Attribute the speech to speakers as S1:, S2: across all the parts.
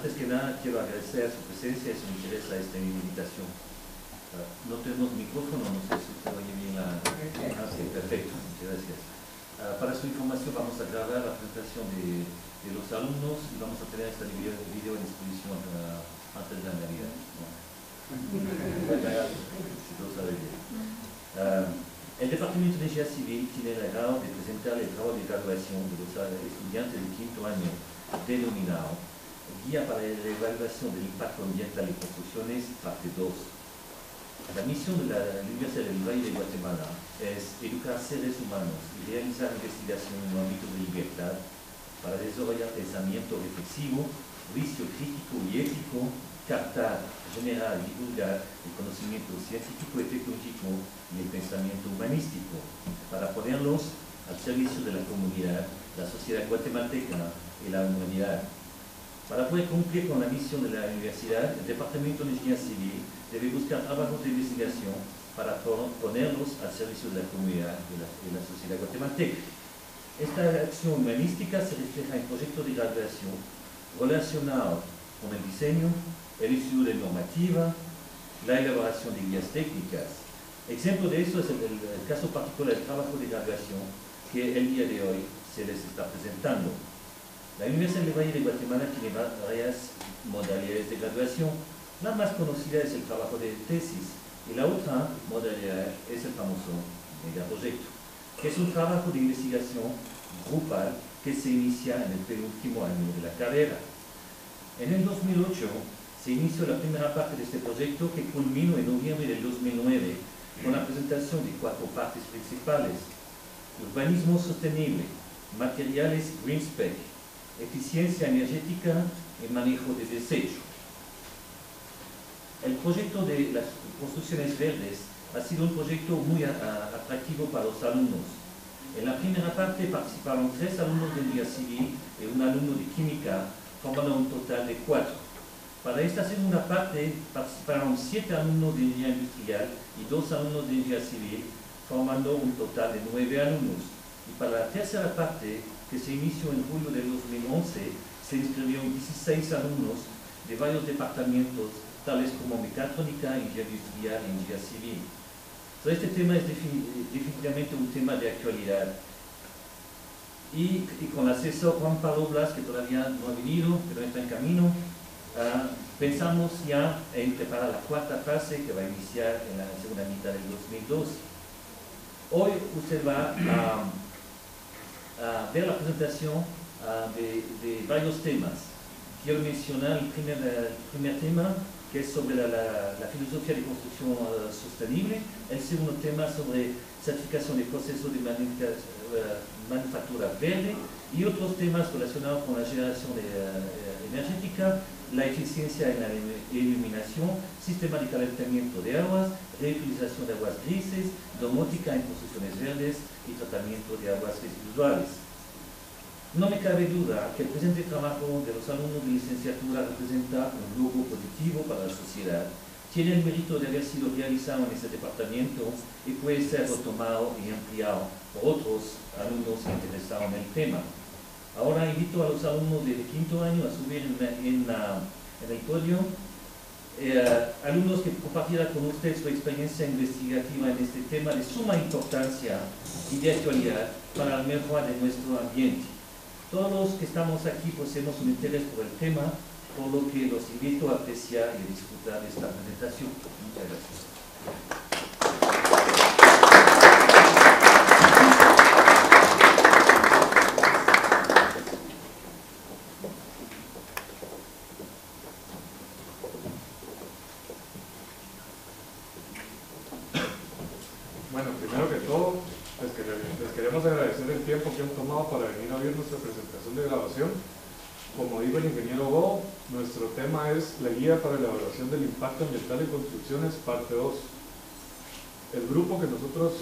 S1: antes que nada quiero agradecer su presencia y su interés a esta invitación. No tenemos micrófono, no sé si se oye bien la... sí, perfecto, muchas gracias. Para su información vamos a grabar la presentación de los alumnos y vamos a tener este video a disposición antes de la Navidad. Si todo sale bien. El Departamento de Ingeniería Civil tiene el agrado de presentar el trabajo de graduación de los estudiantes del quinto año denominado Guía para la Evaluación del Impacto Ambiental y Construcciones, parte 2. La misión de la Universidad del Valle de Guatemala es educar seres humanos y realizar investigación en un ámbito de libertad para desarrollar pensamiento reflexivo, juicio crítico y ético, captar, generar y divulgar el conocimiento científico y tecnológico y el pensamiento humanístico, para ponerlos al servicio de la comunidad, la sociedad guatemalteca y la humanidad. Para poder cumplir con la misión de la universidad, el Departamento de Ingeniería Civil debe buscar trabajos de investigación para ponerlos al servicio de la comunidad y la sociedad guatemalteca. Esta acción humanística se refleja en proyectos de graduación relacionados con el diseño, el estudio de normativa, la elaboración de guías técnicas. Ejemplo de eso es el caso particular del trabajo de graduación que el día de hoy se les está presentando. La Universidad del Valle de Guatemala tiene varias modalidades de graduación. La más conocida es el trabajo de tesis y la otra modalidad es el famoso megaproyecto, que es un trabajo de investigación grupal que se inicia en el penúltimo año de la carrera. En el 2008 se inició la primera parte de este proyecto que culminó en noviembre del 2009 con la presentación de 4 partes principales: urbanismo sostenible, materiales green spec, eficiencia energética y manejo de desecho. El proyecto de las construcciones verdes ha sido un proyecto muy atractivo para los alumnos. En la primera parte participaron 3 alumnos de Ingeniería Civil y un alumno de Química, formando un total de 4. Para esta segunda parte participaron 7 alumnos de Ingeniería Industrial y 2 alumnos de Ingeniería Civil, formando un total de 9 alumnos. Y para la tercera parte, que se inició en julio del 2011, se inscribieron 16 alumnos de varios departamentos, tales como mecatrónica, ingeniería industrial e ingeniería civil. Este tema es definitivamente un tema de actualidad. Y con el asesor Juan Pablo Blas, que todavía no ha venido, pero está en camino, pensamos ya en preparar la 4ª fase que va a iniciar en la segunda mitad del 2012. Hoy usted va a ver la presentación de varios temas. Quiero mencionar el primer tema, que es sobre la filosofía de construcción sostenible. El segundo tema sobre certificación de procesos de manufactura verde y otros temas relacionados con la generación energética, la eficiencia en la iluminación, sistema de calentamiento de aguas, reutilización de aguas grises, domótica en construcciones verdes y tratamiento de aguas residuales. No me cabe duda que el presente trabajo de los alumnos de licenciatura representa un logro positivo para la sociedad, tiene el mérito de haber sido realizado en este departamento y puede ser retomado y ampliado por otros alumnos interesados en el tema. Ahora invito a los alumnos del quinto año a subir en el podio, alumnos que compartirán con usted su experiencia investigativa en este tema de suma importancia y de actualidad para la mejora de nuestro ambiente. Todos los que estamos aquí poseemos un interés por el tema, por lo que los invito a apreciar y a disfrutar de esta presentación. Muchas gracias.
S2: Bueno, primero que todo, les queremos agradecer el tiempo que han tomado para venir a ver nuestra presentación de graduación. Como dijo el ingeniero Go, nuestro tema es la guía para la evaluación del impacto ambiental en construcciones, parte 2. El grupo que nosotros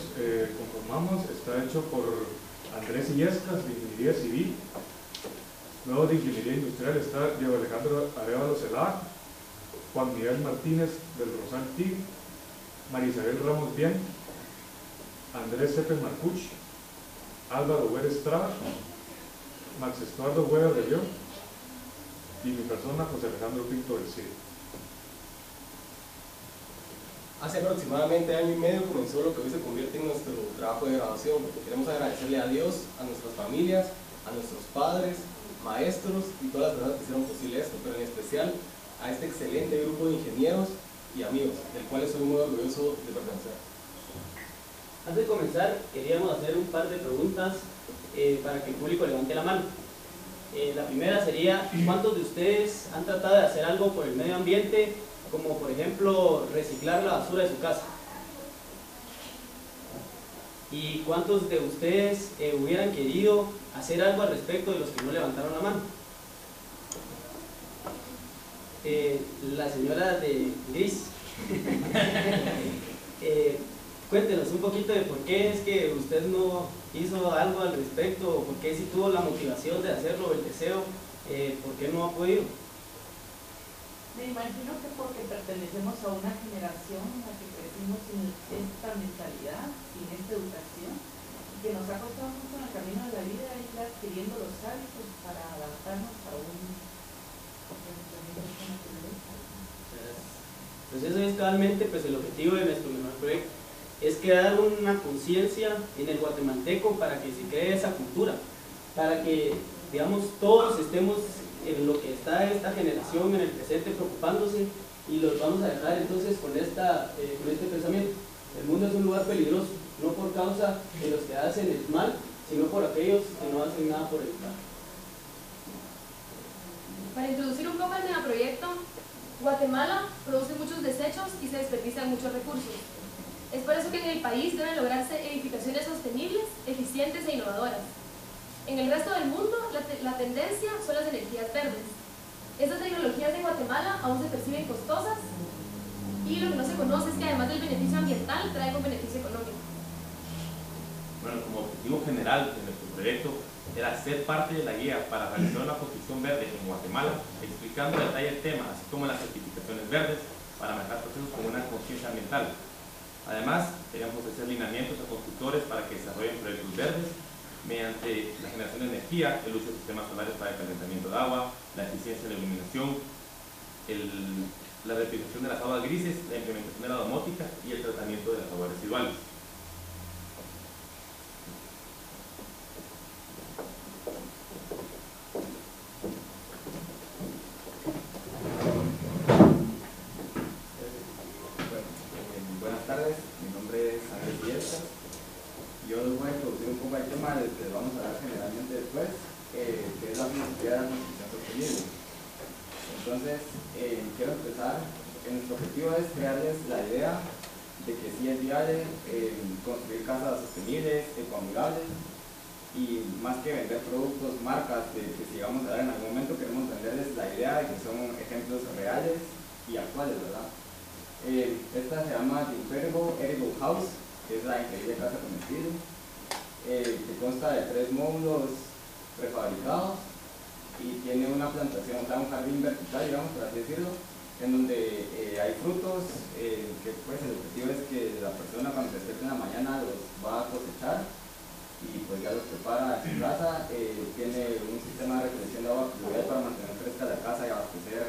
S2: conformamos está hecho por Andrés Illescas, de Ingeniería Civil. Luego de Ingeniería Industrial está Diego Alejandro Arevalo Celá, Juan Miguel Martínez del Rosal TIC, María Isabel Ramos Bien, Andrés Cepes Marcuch, Álvaro Huer Estrada, Max Estuardo Huera de León, y mi persona, José Alejandro Pinto del CID.
S3: Hace aproximadamente año y medio comenzó lo que hoy se convierte en nuestro trabajo de graduación. Queremos agradecerle a Dios, a nuestras familias, a nuestros padres, maestros y todas las personas que hicieron posible esto, pero en especial a este excelente grupo de ingenieros y amigos, del cual estoy muy orgulloso de pertenecer.
S4: Antes de comenzar, queríamos hacer un par de preguntas para que el público levante la mano. La primera sería, ¿cuántos de ustedes han tratado de hacer algo por el medio ambiente, como por ejemplo reciclar la basura de su casa? ¿Y cuántos de ustedes hubieran querido hacer algo al respecto de los que no levantaron la mano? La señora de gris. Cuéntenos un poquito de por qué es que usted no hizo algo al respecto, o por qué si tuvo la motivación de hacerlo, el deseo, por qué no ha podido.
S5: Me imagino que porque pertenecemos a una generación en la que crecimos sin esta mentalidad, sin esta educación, y que nos ha costado mucho en el camino de la vida ir adquiriendo los hábitos para adaptarnos a un enfrentamiento con la naturaleza.
S4: Pues eso es realmente pues, el objetivo de nuestro mejor proyecto, es crear una conciencia en el guatemalteco para que se cree esa cultura, para que, digamos, todos estemos en lo que está esta generación en el presente preocupándose, y los vamos a dejar entonces con este pensamiento. El mundo es un lugar peligroso, no por causa de los que hacen el mal, sino por aquellos que no hacen nada por evitar.
S6: Para introducir un poco el megaproyecto, Guatemala produce muchos desechos y se desperdician muchos recursos. Es por eso que en el país deben lograrse edificaciones sostenibles, eficientes e innovadoras. En el resto del mundo, la tendencia son las energías verdes. Estas tecnologías en Guatemala aún se perciben costosas, y lo que no se conoce es que además del beneficio ambiental, traen un beneficio económico.
S7: Bueno, como objetivo general de nuestro proyecto era ser parte de la guía para realizar una construcción verde en Guatemala, explicando en detalle el tema, así como las certificaciones verdes, para manejar procesos con una conciencia ambiental. Además, queríamos ofrecer lineamientos a constructores para que desarrollen proyectos verdes mediante la generación de energía, el uso de sistemas solares para el calentamiento de agua, la eficiencia de la iluminación, la reutilización de las aguas grises, la implementación de la domótica y el tratamiento de las aguas residuales.
S8: Buenas tardes, mi nombre es Andrés Villescas. Yo les voy a introducir un poco el tema del que vamos a hablar generalmente después, que es la filosofía de la construcción sostenible. Entonces, quiero empezar. Nuestro objetivo es crearles la idea de que sí es viable construir casas sostenibles, ecoamigables, y más que vender productos, marcas que sigamos a dar en algún momento, queremos venderles la idea de que son ejemplos reales y actuales, ¿verdad? Esta se llama The Incredible Edible House, que es la increíble casa comestible, que consta de 3 módulos prefabricados y tiene una plantación, o sea, un jardín vertical, digamos, por así decirlo, en donde hay frutos, que pues el objetivo es que la persona cuando se despierte en la mañana los va a cosechar y pues ya los prepara en su casa. Tiene un sistema de recolección de agua pluvial para mantener fresca la casa y abastecer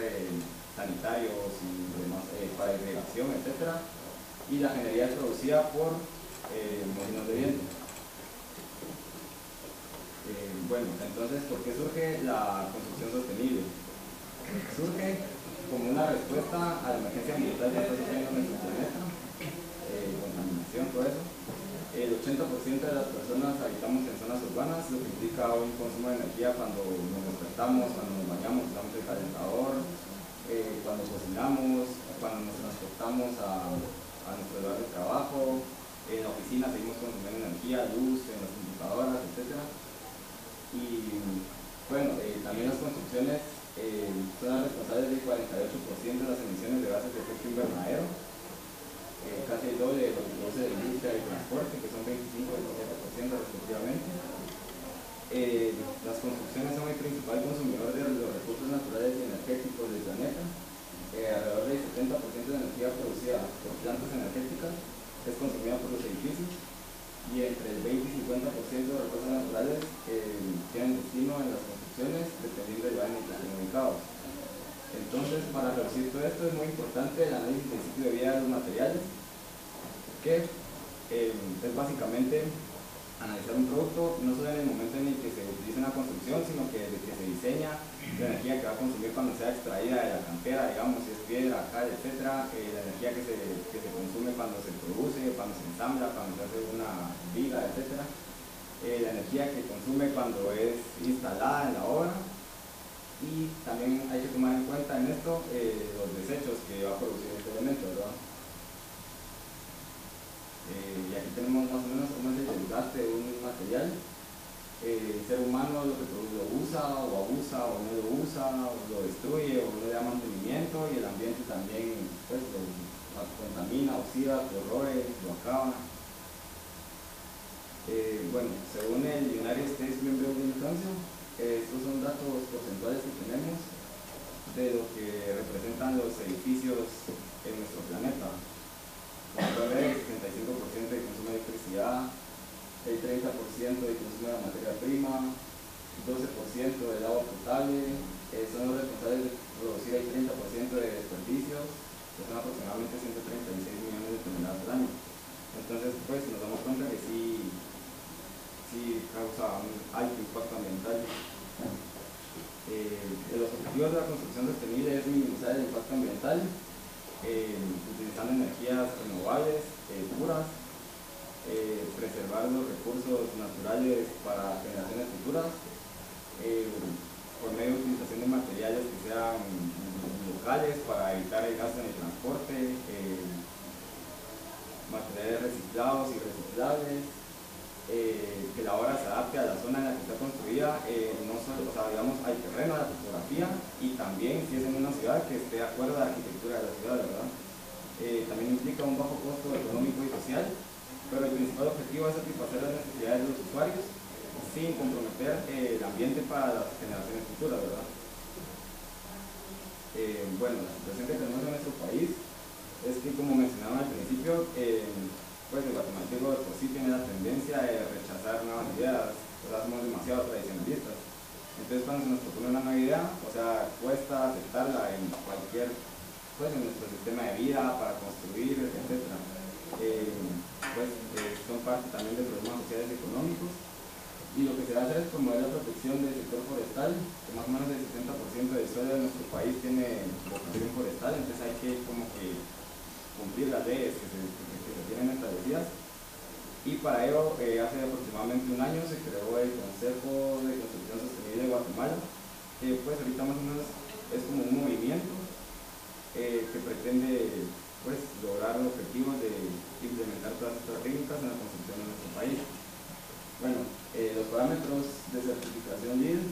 S8: sanitarios y demás, para irrigación, etc. Y la energía es producida por molinos de viento. Bueno, entonces, ¿por qué surge la construcción sostenible? Surge como una respuesta a la emergencia ambiental que está sufriendo nuestro planeta, contaminación, todo eso. El 80% de las personas habitamos en zonas urbanas, lo que implica un consumo de energía cuando nos despertamos, cuando nos bañamos, usamos el calentador, cuando cocinamos, cuando nos transportamos a nuestro lugar de trabajo, en la oficina seguimos consumiendo energía, luz, en las computadoras, etc. Y bueno, también las construcciones son las responsables del 48% de las emisiones de gases de efecto invernadero, casi el doble de lo que produce la industria del transporte, que son 25 y 40% respectivamente. Las construcciones son el principal consumidor de los recursos naturales y energéticos del planeta. Alrededor del 70% de energía producida por plantas energéticas es consumida por los edificios, y entre el 20 y 50% de recursos naturales tienen destino en las construcciones, dependiendo del lugar en el que estén ubicados. Entonces, para reducir todo esto es muy importante el análisis del ciclo de vida de los materiales, que es básicamente analizar un producto no solo en el momento en el que se utiliza en la construcción, sino que desde que se diseña, la energía que va a consumir cuando sea extraída de la cantera, digamos, si es piedra, cal, etc., la energía que se consume cuando se produce, cuando se ensambla, cuando se hace una viga, etc., la energía que consume cuando es instalada en la obra, y también hay que tomar en cuenta en esto los desechos que va a producir este elemento, ¿verdad? Y aquí tenemos más o menos cómo es el desgaste de un material. El ser humano lo usa o abusa o no lo usa, o lo destruye o no le da mantenimiento, y el ambiente también pues, lo contamina, oxida, corroe, lo acaba. Bueno, según el United States Building Council, estos son datos porcentuales que tenemos de lo que representan los edificios en nuestro planeta. Como pueden ver, el 65% de consumo de electricidad, el 30% de consumo de materia prima, 12% del agua potable, son los responsables de producir el 30% de desperdicios, que son aproximadamente 136 millones de toneladas al año. Entonces, pues nos damos cuenta que sí causa un alto impacto ambiental. Los objetivos de la construcción sostenible es minimizar el impacto ambiental, utilizando energías renovables, puras, preservar los recursos naturales para generaciones futuras, por medio de utilización de materiales que sean locales para evitar el gasto en el transporte, materiales reciclados y reciclables, que la obra se adapte a la zona en la que está construida, no solo, o sea, digamos, al terreno, a la topografía, y también si es en una ciudad que esté de acuerdo a la arquitectura de la ciudad, ¿verdad? También implica un bajo costo económico y social, pero el principal objetivo es satisfacer las necesidades de los usuarios sin comprometer el ambiente para las generaciones futuras, ¿verdad? Bueno, la situación que tenemos en nuestro país es que, como mencionaba al principio, pues el guatemalteco de por sí tiene la tendencia de rechazar nuevas ideas, o sea, somos demasiado tradicionalistas. Entonces, cuando se nos propone una nueva idea, o sea, cuesta aceptarla en cualquier, pues en nuestro sistema de vida, para construir, etc. Son parte también de problemas sociales y económicos, y lo que se va a hacer es promover la protección del sector forestal, que más o menos el 60% del suelo de nuestro país tiene vocación forestal, entonces hay que como que cumplir las leyes que se tienen establecidas, y para ello hace aproximadamente un año se creó el Consejo de Construcción Sostenible de Guatemala, que pues ahorita más o menos es como un movimiento que pretende pues lograr los objetivos de implementar todas estas técnicas en la construcción de nuestro país. Bueno, los parámetros de certificación LEED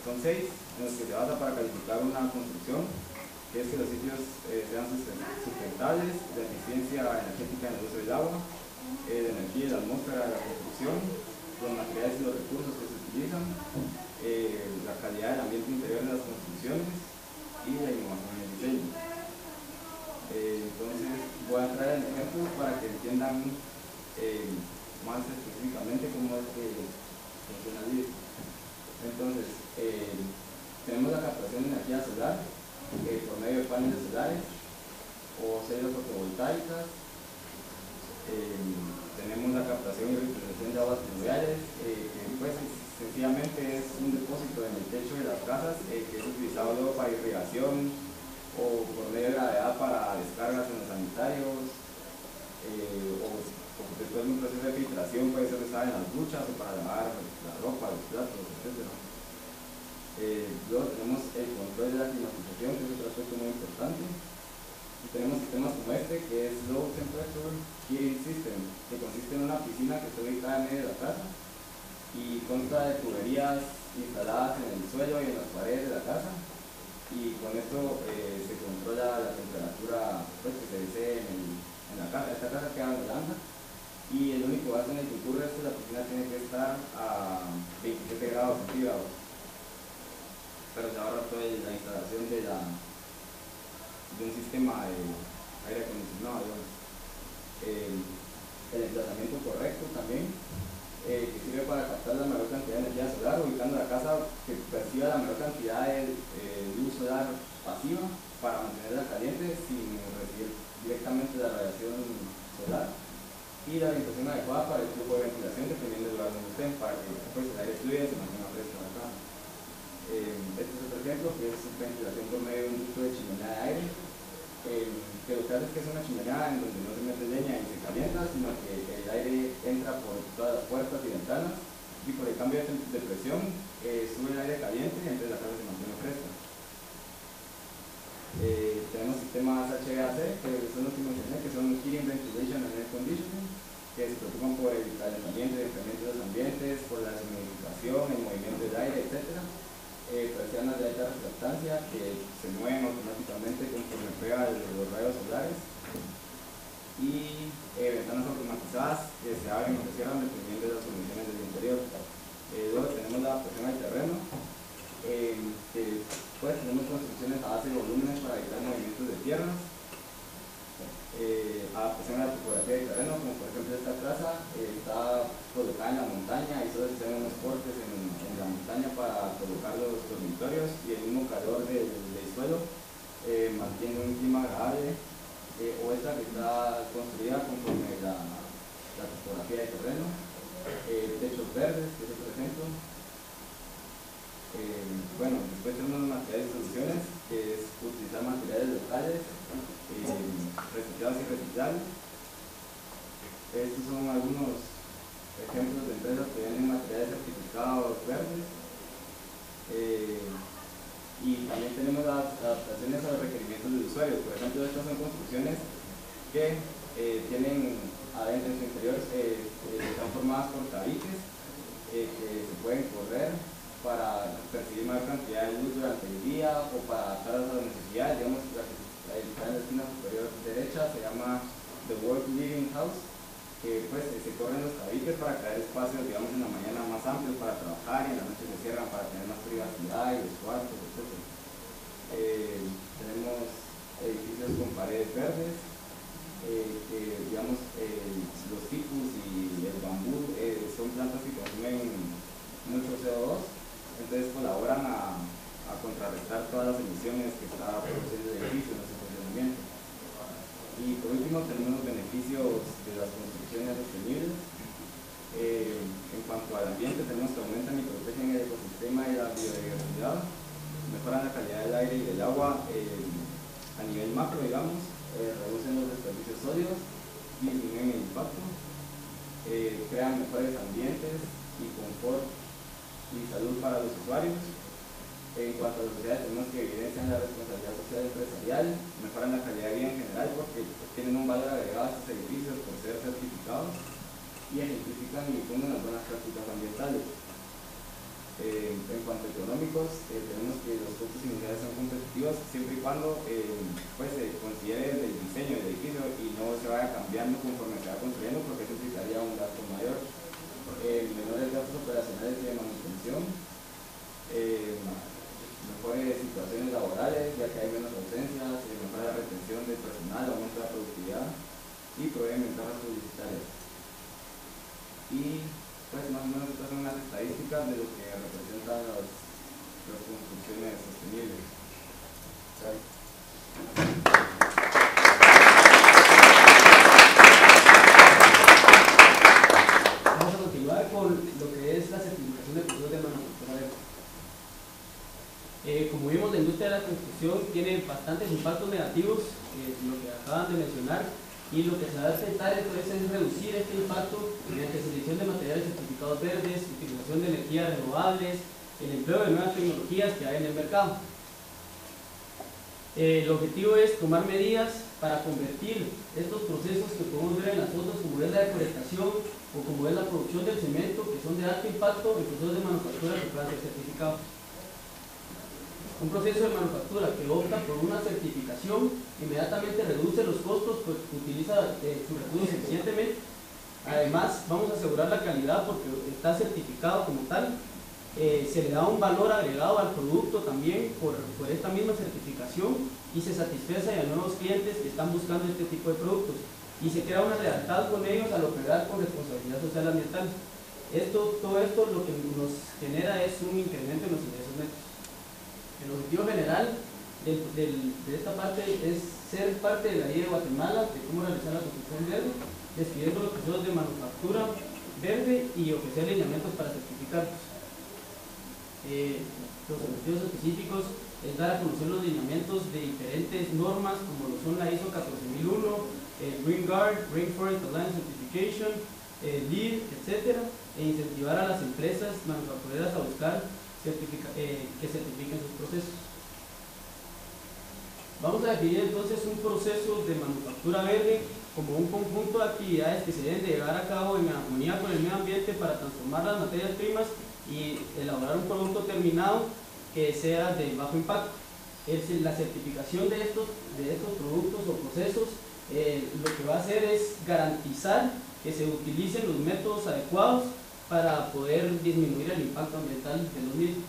S8: son 6 en los que se basa para calificar una construcción, que es que los sitios sean sustentables, de eficiencia energética en el uso del agua, de energía y la atmósfera de la construcción, los materiales y los recursos que se utilizan, la calidad del ambiente interior de las construcciones y la innovación en el diseño. Entonces voy a traer el ejemplo para que entiendan más específicamente cómo es que funciona el LEED. Entonces, tenemos la captación de energía solar por medio de paneles solares o celdas fotovoltaicas. Tenemos la captación y reutilización de aguas pluviales, que pues sencillamente es un depósito en el techo de las casas que es utilizado luego para irrigación o por medio de gravedad para descargas en los sanitarios, o después de un proceso de filtración puede ser usada en las duchas o para lavar la ropa, los platos, etc. Luego tenemos el control de la climatización, que es otro aspecto muy importante. Y tenemos sistemas como este, que es Low Temperature Heating System, que consiste en una piscina que está ubicada en medio de la casa y consta de tuberías instaladas en el suelo y en las paredes de la casa, y con esto se controla la temperatura pues, que se desee en la casa. Esta casa queda en Holanda, y el único gasto en el que ocurre es que la piscina tiene que estar a 27 grados centígrados, pero se ahorra toda la instalación de un sistema de aire acondicionado, digamos. El emplazamiento correcto también que sirve para captar la mayor cantidad de energía solar, ubicando la casa que perciba la mayor cantidad de luz solar pasiva para mantenerla caliente sin recibir directamente la radiación solar, y la orientación adecuada para el flujo de ventilación dependiendo del lugar donde estén, para que pues, el aire fluya y se mantenga fresca la casa. Este es otro ejemplo, que es ventilación por medio de un ducto de chimenea de aire, que lo que hace es que es una chimenea en donde no se mete leña y se calienta, sino que el aire entra por todas las puertas y ventanas, y por el cambio de presión sube el aire caliente y entonces la casa se mantiene fresca. Tenemos sistemas HVAC, que son los que mencioné, que son Heating, Ventilation and Air Conditioning, que se preocupan por el calentamiento y enfriamiento de los ambientes, por la humidificación, el movimiento del aire, etc. Persianas de alta reflectancia que se mueven automáticamente conforme pega los rayos solares, y ventanas automatizadas que se abren o se cierran dependiendo de las condiciones del interior. Luego tenemos la adaptación al terreno, que pues tenemos construcciones a base de volúmenes para evitar movimientos de tierras, adaptación a la topografía del terreno, como por ejemplo esta casa está colocada en la montaña y solo se hacen unos cortes en la montaña para colocar los dormitorios, y el mismo calor del suelo mantiene un clima agradable, o esta que está construida conforme la topografía del terreno, techos verdes, que es otro ejemplo. Bueno, después tenemos materiales y soluciones, que es utilizar materiales locales, reciclados y reciclables. Estos son algunos ejemplos de empresas que venden materiales certificados verdes. Y también tenemos las adaptaciones a los requerimientos del usuario. Por ejemplo, estas son construcciones que tienen adentro en su interior, están formadas por tabiques que se pueden correr para percibir mayor cantidad de luz durante el día o para adaptarlas a las necesidades. Digamos, la que está en la esquina superior derecha se llama The Work Living House, que pues se corren los tabiques para crear espacios, digamos, en la mañana más amplios para trabajar, y en la noche se cierran para tener más privacidad y los cuartos, etc. Tenemos edificios con paredes verdes, que digamos los ficus y el bambú son plantas que consumen mucho CO2, entonces colaboran a contrarrestar todas las emisiones que está produciendo el edificio en su funcionamiento. Y por último tenemos los beneficios de las construcciones sostenibles. En cuanto al ambiente, tenemos que aumentan y protegen el ecosistema y la biodiversidad, mejoran la calidad del aire y del agua a nivel macro, digamos, reducen los desperdicios sólidos, disminuyen el impacto, crean mejores ambientes y confort y salud para los usuarios. En cuanto a las sociedades, tenemos que evidencian la responsabilidad social empresarial, mejoran la calidad de vida en general porque tienen un valor agregado a estos edificios por ser certificados, y ejemplifican y difunden las buenas prácticas ambientales. En cuanto a económicos, tenemos que los costos iniciales son competitivos siempre y cuando pues, se considere desde el diseño del edificio y no se vaya cambiando conforme se va construyendo, porque eso implicaría un gasto mayor. Menores gastos operacionales y de manutención, mejores situaciones laborales, ya que hay menos ausencias, mejora la retención del personal, aumenta la productividad y proveen ventajas publicitarias. Y pues más o menos estas son las estadísticas de lo que representan las construcciones sostenibles.
S4: Vamos a continuar con lo que es la certificación de procesos de manufactura verde. Como vimos, la industria de la construcción tiene bastantes impactos negativos, lo que acaban de mencionar, y lo que se va a intentar entonces es reducir este impacto mediante selección de materiales certificados verdes, utilización de energías renovables, el empleo de nuevas tecnologías que hay en el mercado. El objetivo es tomar medidas para convertir estos procesos que podemos ver en las fotos, como es la deforestación o como es la producción del cemento, que son de alto impacto, en procesos de manufactura que puedan ser certificados. Un proceso de manufactura que opta por una certificación inmediatamente reduce los costos porque utiliza sus recursos eficientemente. Además, vamos a asegurar la calidad porque está certificado como tal. Se le da un valor agregado al producto también por esta misma certificación, y se satisface a nuevos clientes que están buscando este tipo de productos, y se crea una lealtad con ellos al operar con responsabilidad social ambiental. Todo esto lo que nos genera es un incremento en los ingresos netos. El objetivo general de esta parte es ser parte de la guía de Guatemala de cómo realizar la construcción verde, describiendo los procesos de manufactura verde y ofrecer lineamientos para certificarlos. Los objetivos específicos es dar a conocer los lineamientos de diferentes normas como lo son la ISO 14001, Green Guard, Rainforest Alliance Certification, LEED, etc. E incentivar a las empresas manufactureras a buscar que certifiquen sus procesos. Vamos a definir entonces un proceso de manufactura verde como un conjunto de actividades que se deben de llevar a cabo en armonía con el medio ambiente para transformar las materias primas y elaborar un producto terminado que sea de bajo impacto. La certificación de estos productos o procesos lo que va a hacer es garantizar que se utilicen los métodos adecuados para poder disminuir el impacto ambiental de los mismos.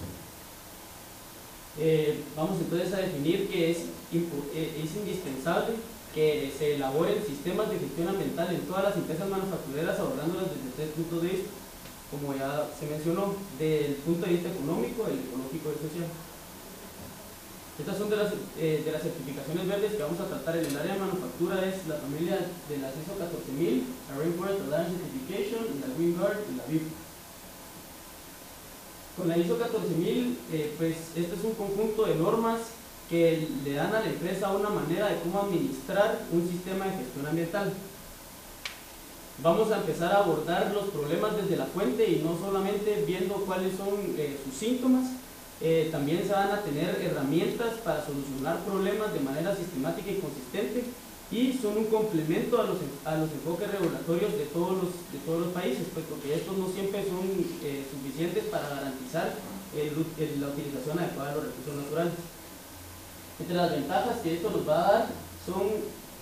S4: Vamos entonces a definir que es indispensable que se elaboren sistemas de gestión ambiental en todas las empresas manufactureras, abordándolas desde 3 puntos de vista, como ya se mencionó, del punto de vista económico, el ecológico y el social. Estas son de las certificaciones verdes que vamos a tratar en el área de manufactura. Es la familia de las ISO 14000, la Rainforest Alliance Certification, la Green Guard y la BIF. Con la ISO 14000, pues este es un conjunto de normas que le dan a la empresa una manera de cómo administrar un sistema de gestión ambiental. Vamos a empezar a abordar los problemas desde la fuente y no solamente viendo cuáles son sus síntomas. También se van a tener herramientas para solucionar problemas de manera sistemática y consistente, y son un complemento a los enfoques regulatorios de todos los países, pues, porque estos no siempre son suficientes para garantizar la utilización adecuada de los recursos naturales. Entre las ventajas que esto nos va a dar son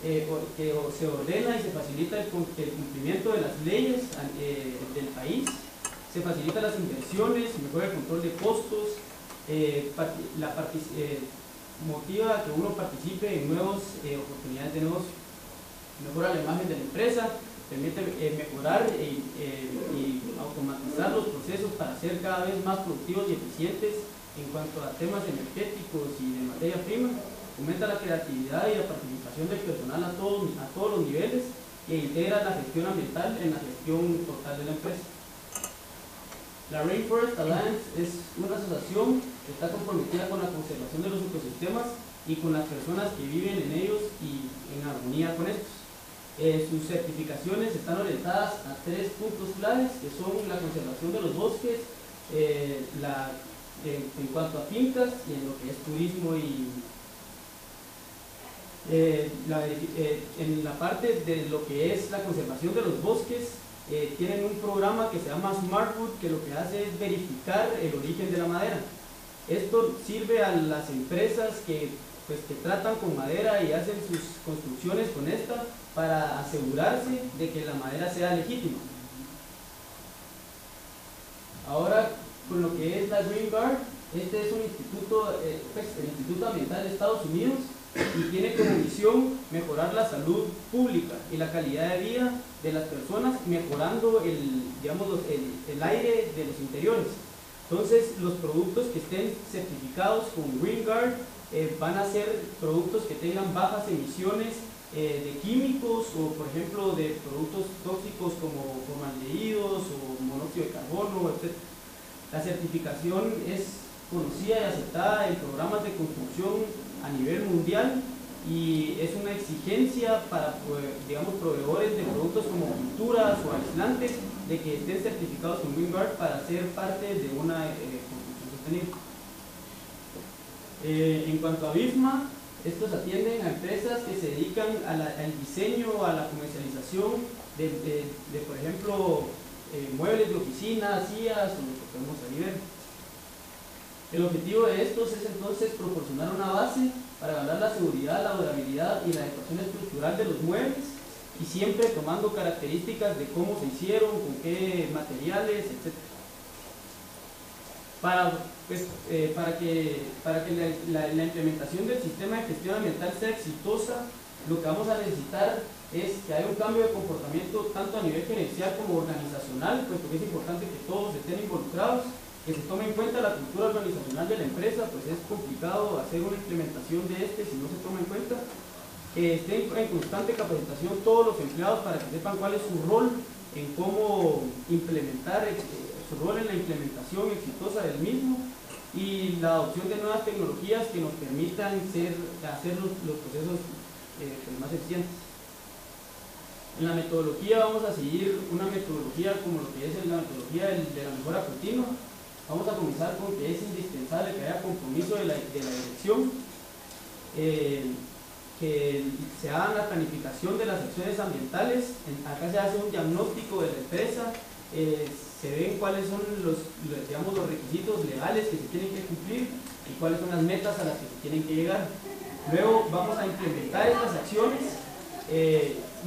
S4: que se ordena y se facilita el cumplimiento de las leyes del país, se facilitan las inversiones, mejora el control de costos, motiva a que uno participe en nuevas oportunidades de negocio, mejora la imagen de la empresa, permite mejorar y automatizar los procesos para ser cada vez más productivos y eficientes en cuanto a temas energéticos y de materia prima, aumenta la creatividad y la participación del personal a todos los niveles e integra la gestión ambiental en la gestión total de la empresa. La Rainforest Alliance es una asociación que está comprometida con la conservación de los ecosistemas y con las personas que viven en ellos y en armonía con estos. Sus certificaciones están orientadas a 3 puntos claves, que son la conservación de los bosques, en cuanto a fincas y en lo que es turismo en la parte de lo que es la conservación de los bosques. Tienen un programa que se llama Smartwood, que lo que hace es verificar el origen de la madera. Esto sirve a las empresas que tratan con madera y hacen sus construcciones con esta para asegurarse de que la madera sea legítima. Ahora, con lo que es la Green Guard, este es un instituto, el Instituto Ambiental de Estados Unidos, y tiene como misión mejorar la salud pública y la calidad de vida de las personas, mejorando el aire de los interiores. Entonces, los productos que estén certificados con Green Guard van a ser productos que tengan bajas emisiones de químicos o, por ejemplo, de productos tóxicos como formaldehídos o monóxido de carbono, etc. La certificación es conocida y aceptada en programas de construcción a nivel mundial y es una exigencia para, proveedores de productos como pinturas o aislantes de que estén certificados con Green Guard para ser parte de una construcción sostenible. En cuanto a BIFMA, estos atienden a empresas que se dedican al diseño, a la comercialización de por ejemplo, muebles de oficina, sillas o lo que podemos ahí ver. El objetivo de estos es entonces proporcionar una base para evaluar la seguridad, la durabilidad y la adecuación estructural de los muebles, y siempre tomando características de cómo se hicieron, con qué materiales, etc. Para que la implementación del sistema de gestión ambiental sea exitosa, lo que vamos a necesitar es que haya un cambio de comportamiento tanto a nivel gerencial como organizacional, pues porque es importante que todos estén involucrados, que se tome en cuenta la cultura organizacional de la empresa, pues es complicado hacer una implementación de si no se toma en cuenta, que estén en constante capacitación todos los empleados para que sepan cuál es su rol en cómo implementar, su rol en la implementación exitosa del mismo, y la adopción de nuevas tecnologías que nos permitan hacer los procesos pues más eficientes. En la metodología vamos a seguir una metodología como lo que es la metodología de la mejora continua. Vamos a comenzar con que es indispensable que haya compromiso de la dirección, que se haga la planificación de las acciones ambientales. Acá se hace un diagnóstico de la empresa, se ven cuáles son los requisitos legales que se tienen que cumplir y cuáles son las metas a las que se tienen que llegar. Luego vamos a implementar estas acciones,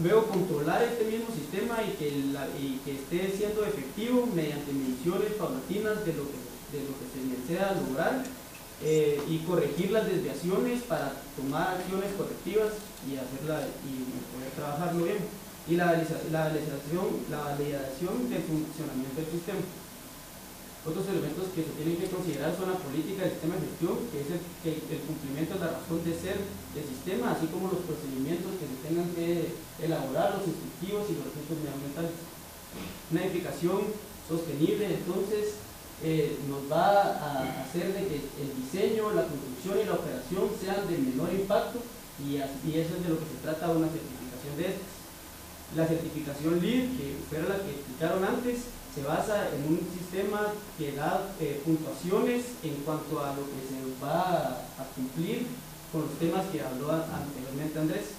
S4: luego controlar este mismo sistema y que esté siendo efectivo mediante mediciones paulatinas de lo que se desea lograr, y corregir las desviaciones para tomar acciones correctivas y poder trabajarlo bien. Y la validación del funcionamiento del sistema. Otros elementos que se tienen que considerar son la política del sistema de gestión, que es el cumplimiento de la razón de ser del sistema, así como los procedimientos que se tengan que elaborar, los instructivos y los requisitos medioambientales. Una edificación sostenible, entonces, nos va a hacer de que el diseño, la construcción y la operación sean de menor impacto, y eso es de lo que se trata una certificación de estas. La certificación LEED, que fue la que explicaron antes, se basa en un sistema que da puntuaciones en cuanto a lo que se va a cumplir con los temas que habló anteriormente Andrés.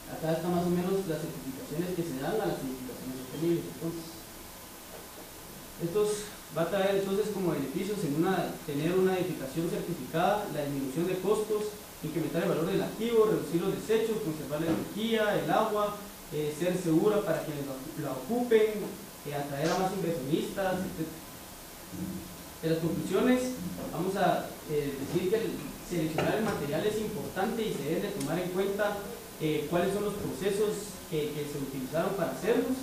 S4: Acá está más o menos las certificaciones que se dan a las certificaciones sostenibles. Estos va a traer entonces como beneficios tener una edificación certificada, la disminución de costos, incrementar el valor del activo, reducir los desechos, conservar la energía, el agua, ser segura para quienes la ocupen, atraer a más inversionistas, etc. En las conclusiones vamos a decir que seleccionar el material es importante y se debe de tomar en cuenta cuáles son los procesos que se utilizaron para hacerlos,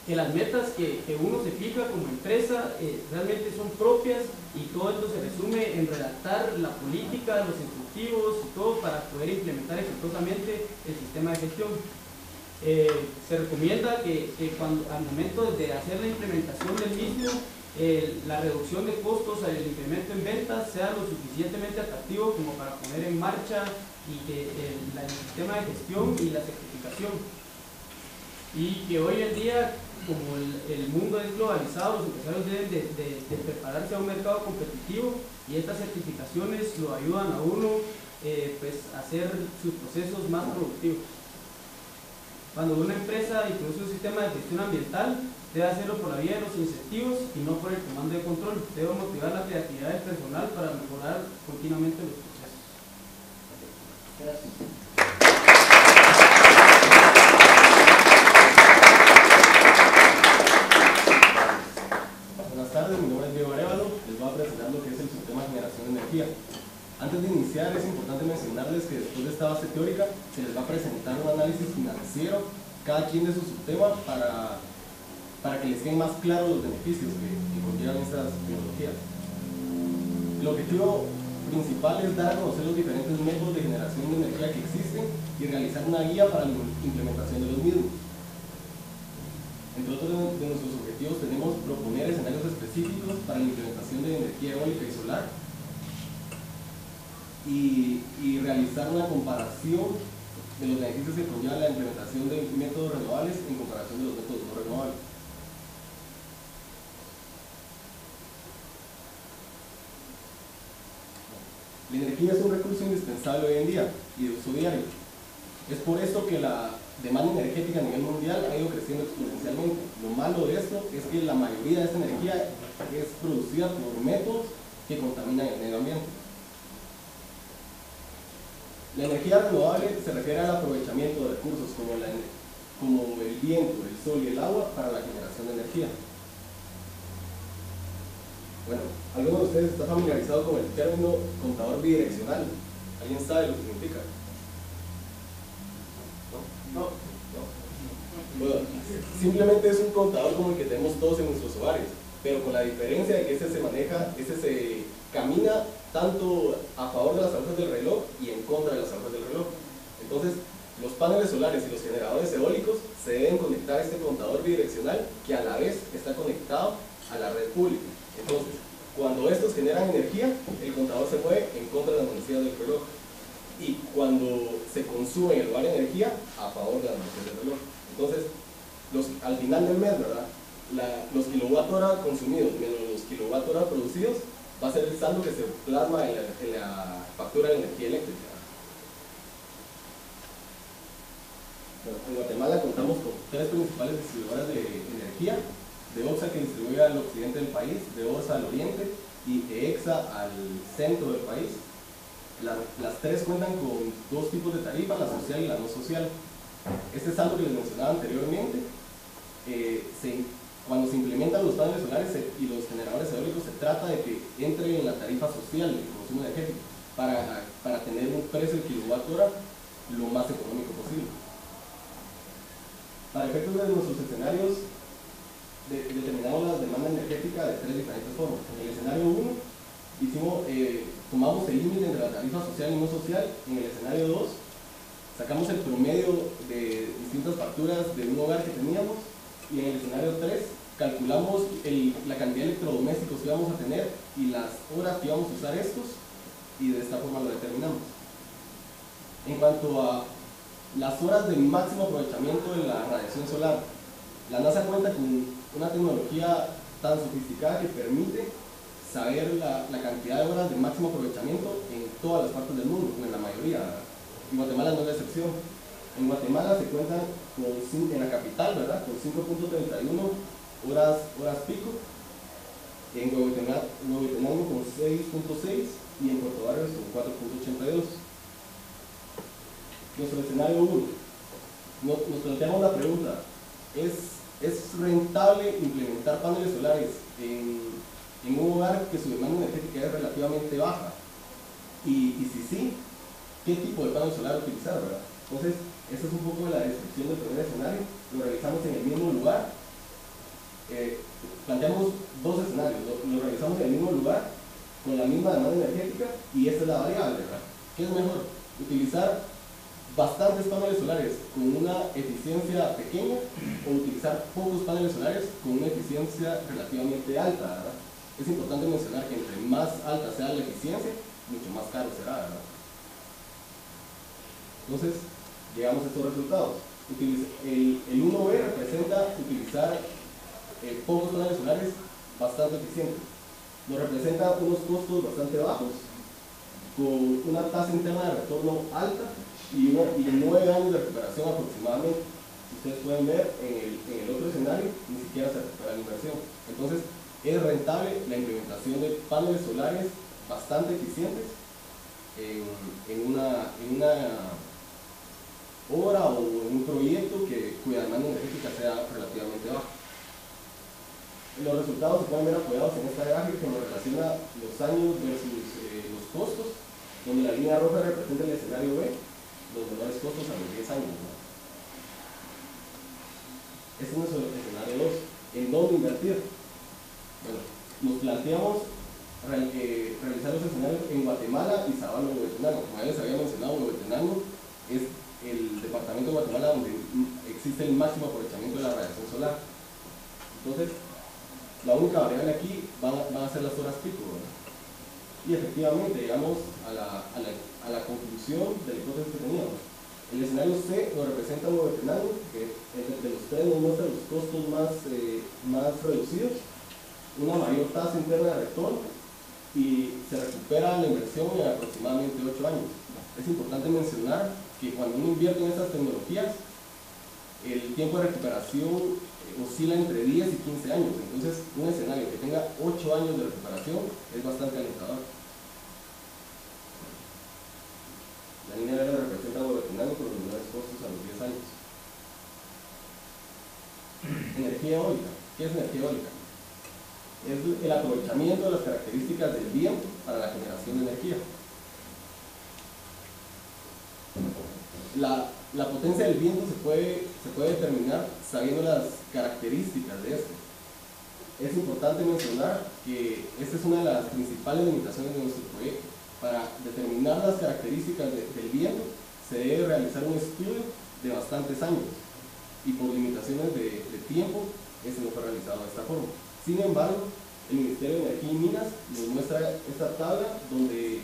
S4: que las metas que uno se fija como empresa realmente son propias, y todo esto se resume en redactar la política, los instructivos y todo para poder implementar exitosamente el sistema de gestión. Se recomienda que al momento de hacer la implementación del mismo, la reducción de costos al incremento en ventas sea lo suficientemente atractivo como para poner en marcha y que el sistema de gestión y la certificación. Y que hoy en día, como el mundo es globalizado, los empresarios deben de prepararse a un mercado competitivo, y estas certificaciones lo ayudan a uno pues, a hacer sus procesos más productivos. Cuando una empresa introduce un sistema de gestión ambiental, debe hacerlo por la vía de los incentivos y no por el comando de control. Debe motivar la creatividad del personal para mejorar continuamente los procesos. Gracias.
S3: Buenas tardes, mi nombre es Diego Arevalo. Les voy a presentar lo que es el sistema de generación de energía. Antes de iniciar, es importante mencionarles que después de esta base teórica se les va a presentar un análisis financiero cada quien de su subtema para que les queden más claros los beneficios que conllevan estas tecnologías. El objetivo principal es dar a conocer los diferentes métodos de generación de energía que existen y realizar una guía para la implementación de los mismos. Entre otros de nuestros objetivos tenemos proponer escenarios específicos para la implementación de energía eólica y solar, y realizar una comparación de los beneficios que conlleva la implementación de métodos renovables en comparación de los métodos no renovables. La energía es un recurso indispensable hoy en día y de uso diario. Es por esto que la demanda energética a nivel mundial ha ido creciendo exponencialmente. Lo malo de esto es que la mayoría de esta energía es producida por métodos que contaminan el medio ambiente. La energía renovable se refiere al aprovechamiento de recursos como el viento, el sol y el agua para la generación de energía. Bueno, ¿alguno de ustedes está familiarizado con el término contador bidireccional? ¿Alguien sabe lo que significa? No. Bueno, simplemente es un contador como el que tenemos todos en nuestros hogares, pero con la diferencia de que ese se camina tanto a favor de las agujas del reloj y en contra de las agujas del reloj. Entonces, los paneles solares y los generadores eólicos se deben conectar a este contador bidireccional que a la vez está conectado a la red pública. Entonces, cuando estos generan energía, el contador se mueve en contra de las manecillas del reloj. Y cuando se consume en el lugar de energía, a favor de las manecillas del reloj. Entonces, al final del mes, ¿verdad? Los kilowatt-hora consumidos menos los kilowatt-hora producidos va a ser el saldo que se plasma en la factura de energía eléctrica. Bueno, en Guatemala contamos con 3 principales distribuidoras de energía: de OXA, que distribuye al occidente del país, de ORSA al oriente y de EXA al centro del país. Las 3 cuentan con 2 tipos de tarifa, la social y la no social. Este saldo que les mencionaba anteriormente, cuando se implementan los paneles solares y los generadores eólicos, se trata de que entren en la tarifa social del consumo energético para tener un precio de kilowatt-hora lo más económico posible. Para efectos de nuestros escenarios, determinamos la demanda energética de 3 diferentes formas. En el escenario 1, tomamos el límite entre la tarifa social y no social. En el escenario 2, sacamos el promedio de distintas facturas de un hogar que teníamos. Y en el escenario 3, calculamos la cantidad de electrodomésticos que íbamos a tener y las horas que íbamos a usar estos, y de esta forma lo determinamos. En cuanto a las horas de máximo aprovechamiento de la radiación solar, la NASA cuenta con una tecnología tan sofisticada que permite saber la cantidad de horas de máximo aprovechamiento en todas las partes del mundo, o en la mayoría. Y Guatemala no es la excepción. En Guatemala se cuentan en la capital, ¿verdad?, con 5.31 horas pico, en Huehuetenango con 6.6 y en Puerto Barrios con 4.82. Nuestro escenario 1. Nos planteamos la pregunta: ¿es rentable implementar paneles solares en un hogar que su demanda energética es relativamente baja? Y si sí, ¿qué tipo de panel solar utilizar, verdad? Entonces, esa es un poco de la descripción del primer escenario. Lo realizamos en el mismo lugar. Planteamos 2 escenarios. Lo realizamos en el mismo lugar, con la misma demanda energética, y esta es la variable, ¿verdad? ¿Qué es mejor? Utilizar bastantes paneles solares con una eficiencia pequeña, o utilizar pocos paneles solares con una eficiencia relativamente alta, ¿verdad? Es importante mencionar que entre más alta sea la eficiencia, mucho más caro será, ¿verdad? Entonces, llegamos a estos resultados. El 1B representa utilizar pocos paneles solares bastante eficientes. Nos representa unos costos bastante bajos, con una tasa interna de retorno alta y 9 años de recuperación aproximadamente. Ustedes pueden ver en el otro escenario, ni siquiera se recupera la inversión. Entonces, es rentable la implementación de paneles solares bastante eficientes en una obra o en un proyecto cuya demanda energética sea relativamente baja. Los resultados se pueden ver apoyados en esta gráfica que nos relaciona los años versus los costos, donde la línea roja representa el escenario B, los menores costos a los 10 años, ¿no? Este es nuestro escenario 2. ¿En dónde invertir? Bueno, nos planteamos realizar los escenarios en Guatemala y Zabalo, Huehuetenango. Como ya les había mencionado, Huehuetenango es el departamento de Guatemala donde existe el máximo aprovechamiento de la radiación solar. Entonces, la única variable aquí van a ser las horas pico, ¿verdad? Y efectivamente llegamos a la conclusión de la hipótesis que teníamos. El escenario C nos representa un Huehuetenango, que de los 3 nos muestra los costos más reducidos, una mayor tasa interna de retorno, y se recupera la inversión en aproximadamente 8 años. Es importante mencionar que cuando uno invierte en estas tecnologías, el tiempo de recuperación oscila entre 10 y 15 años. Entonces, un escenario que tenga 8 años de recuperación es bastante alentador. La línea verde representa a Huehuetenango con los menores costos a los 10 años. Energía eólica. ¿Qué es energía eólica? Es el aprovechamiento de las características del viento para la generación de energía. La potencia del viento se puede determinar sabiendo las características de este. Es importante mencionar que esta es una de las principales limitaciones de nuestro proyecto. Para determinar las características del viento se debe realizar un estudio de bastantes años y por limitaciones de tiempo este no fue realizado de esta forma. Sin embargo, el Ministerio de Energía y Minas nos muestra esta tabla donde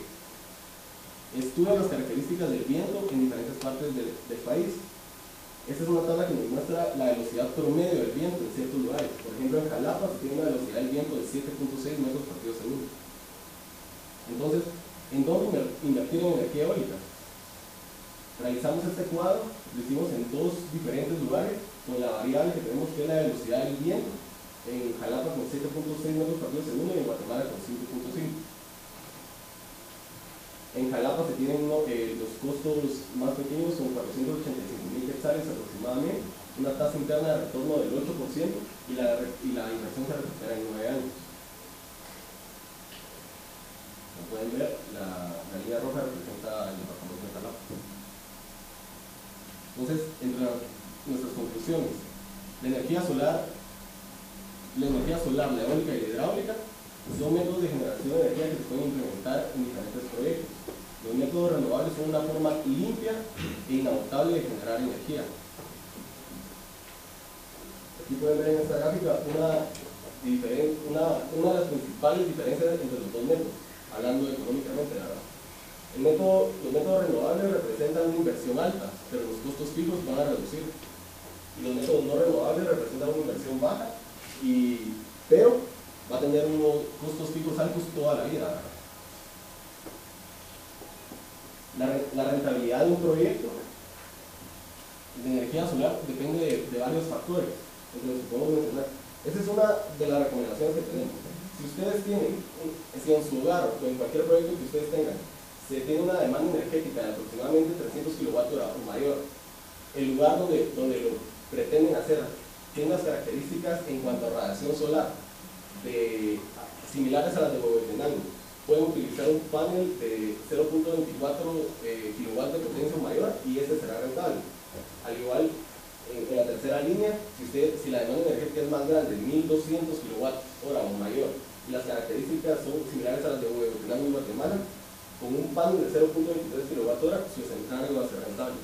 S3: estudia las características del viento en diferentes partes del país. Esta es una tabla que nos muestra la velocidad promedio del viento en ciertos lugares. Por ejemplo, en Jalapa se tiene una velocidad del viento de 7.6 metros por segundo. Entonces, ¿en dónde invertir en energía eólica? Realizamos este cuadro, lo hicimos en dos diferentes lugares, con la variable que tenemos que es la velocidad del viento, en Jalapa con 7.6 metros por segundo y en Guatemala con 5.5. En Jalapa se tienen los costos más pequeños, son 485.000 hectáreas aproximadamente, una tasa interna de retorno del 8% y la inversión se recupera en 9 años. Como pueden ver, la línea roja representa el departamento de Jalapa. Entonces, entre nuestras conclusiones, la energía solar, la eólica y la hidráulica son métodos de generación de energía que se pueden implementar en diferentes proyectos. Los métodos renovables son una forma limpia e inagotable de generar energía. Aquí pueden ver en esta gráfica una de las principales diferencias entre los dos métodos, hablando económicamente, ¿verdad? Los métodos renovables representan una inversión alta, pero los costos fijos van a reducir. Y los métodos no renovables representan una inversión baja, pero va a tener unos costos fijos altos toda la vida, ¿verdad? La rentabilidad de un proyecto de energía solar depende de varios factores, entre los que podemos mencionar. Esa es una de las recomendaciones que tenemos. Si ustedes tienen, si en su hogar o en cualquier proyecto que ustedes tengan, se tiene una demanda energética de aproximadamente 300 kWh o mayor, el lugar donde lo pretenden hacer tiene unas características en cuanto a radiación solar similares a las de Huehuetenango, pueden utilizar un panel de 0.24 kW de potencia o mayor y este será rentable. Al igual, en la tercera línea, si la demanda energética es más grande, 1200 kWh o mayor, y las características son similares a las de Huehuetenango y Guatemala, con un panel de 0.23 kWh su escenario va a ser rentable.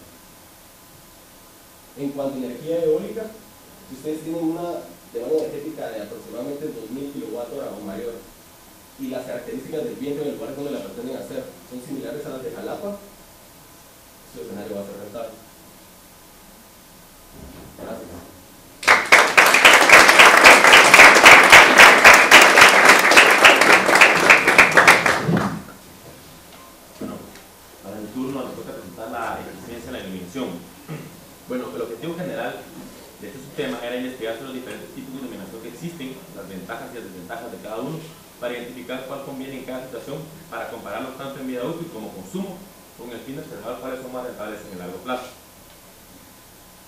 S3: En cuanto a energía eólica, si ustedes tienen una demanda energética de aproximadamente 2000 kWh o mayor, y las características del viento en el lugar donde la pretenden hacer son similares a las de Jalapa, su escenario va a ser rentable. Gracias.
S7: Bueno, para el turno nos toca presentar la eficiencia de la iluminación. Bueno, el objetivo general de este subtema era investigar sobre los diferentes tipos de iluminación que existen, las ventajas y las desventajas de cada uno, para identificar cuál conviene en cada situación, para compararlos tanto en vida útil como consumo, con el fin de observar cuáles son más rentables en el largo plazo.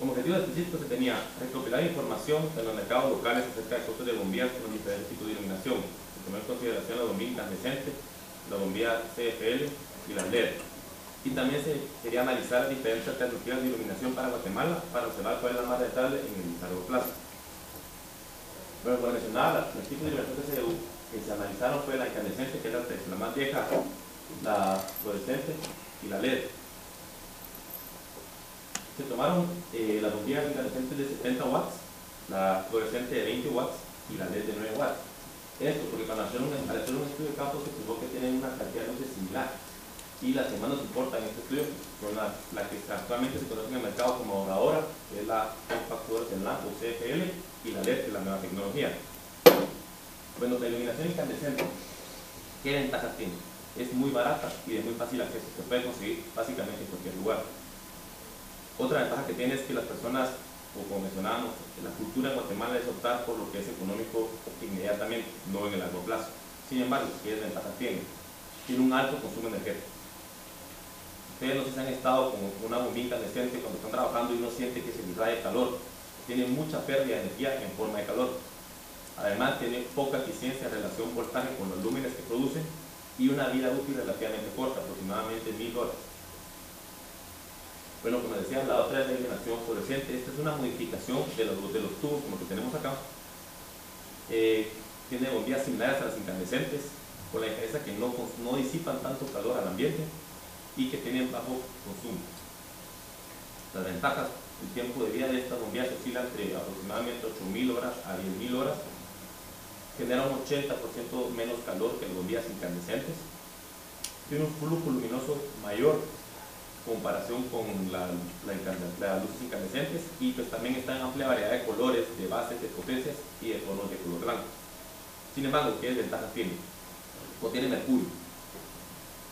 S7: Como objetivo específico se tenía recopilar información de los mercados locales acerca de costos de bombillas con los diferentes tipos de iluminación, se tomó en consideración la bombilla incandescente, la bombilla CFL y la LED. Y también se quería analizar las diferentes alternativas de iluminación para Guatemala para observar cuál es la más rentable en el largo plazo. Bueno, como mencionaba, los tipos de iluminación que se analizaron fue la incandescente, que es la más vieja, la fluorescente y la LED. Se tomaron las bombillas incandescentes de 70 watts, la fluorescente de 20 watts y la LED de 9 watts. Esto porque al hacer un estudio de campo se observó que tienen una cantidad de luces similar, y las que más nos importan en este estudio son la que actualmente se conoce en el mercado como ahora, que es la Compact Fluorescent Lamp o CFL, y la LED, que es la nueva tecnología. Bueno, la iluminación incandescente, ¿qué ventajas tiene? Es muy barata y de muy fácil acceso, se puede conseguir básicamente en cualquier lugar. Otra ventaja que tiene es que las personas, o como mencionábamos, la cultura en Guatemala es optar por lo que es económico inmediatamente, no en el largo plazo. Sin embargo, ¿qué desventajas tiene? Tiene un alto consumo energético. Ustedes no sé si han estado con una bombilla incandescente cuando están trabajando y uno siente que se les da de calor. Tiene mucha pérdida de energía en forma de calor. Además, tiene poca eficiencia en relación voltaje con los lúmenes que produce y una vida útil relativamente corta, aproximadamente 1000 horas. Bueno, como decía, la otra es la iluminación fluorescente. Esta es una modificación de los tubos como que tenemos acá. Tiene bombillas similares a las incandescentes, con la diferencia que no disipan tanto calor al ambiente y que tienen bajo consumo. Las ventajas: el tiempo de vida de estas bombillas oscila entre aproximadamente 8.000 horas a 10.000 horas. Genera un 80% menos calor que las bombillas incandescentes. Tiene un flujo luminoso mayor en comparación con las luces incandescentes, y pues también está en amplia variedad de colores, de bases, de potencias y de tonos de color blanco. Sin embargo, ¿qué desventajas tiene? O tiene mercurio.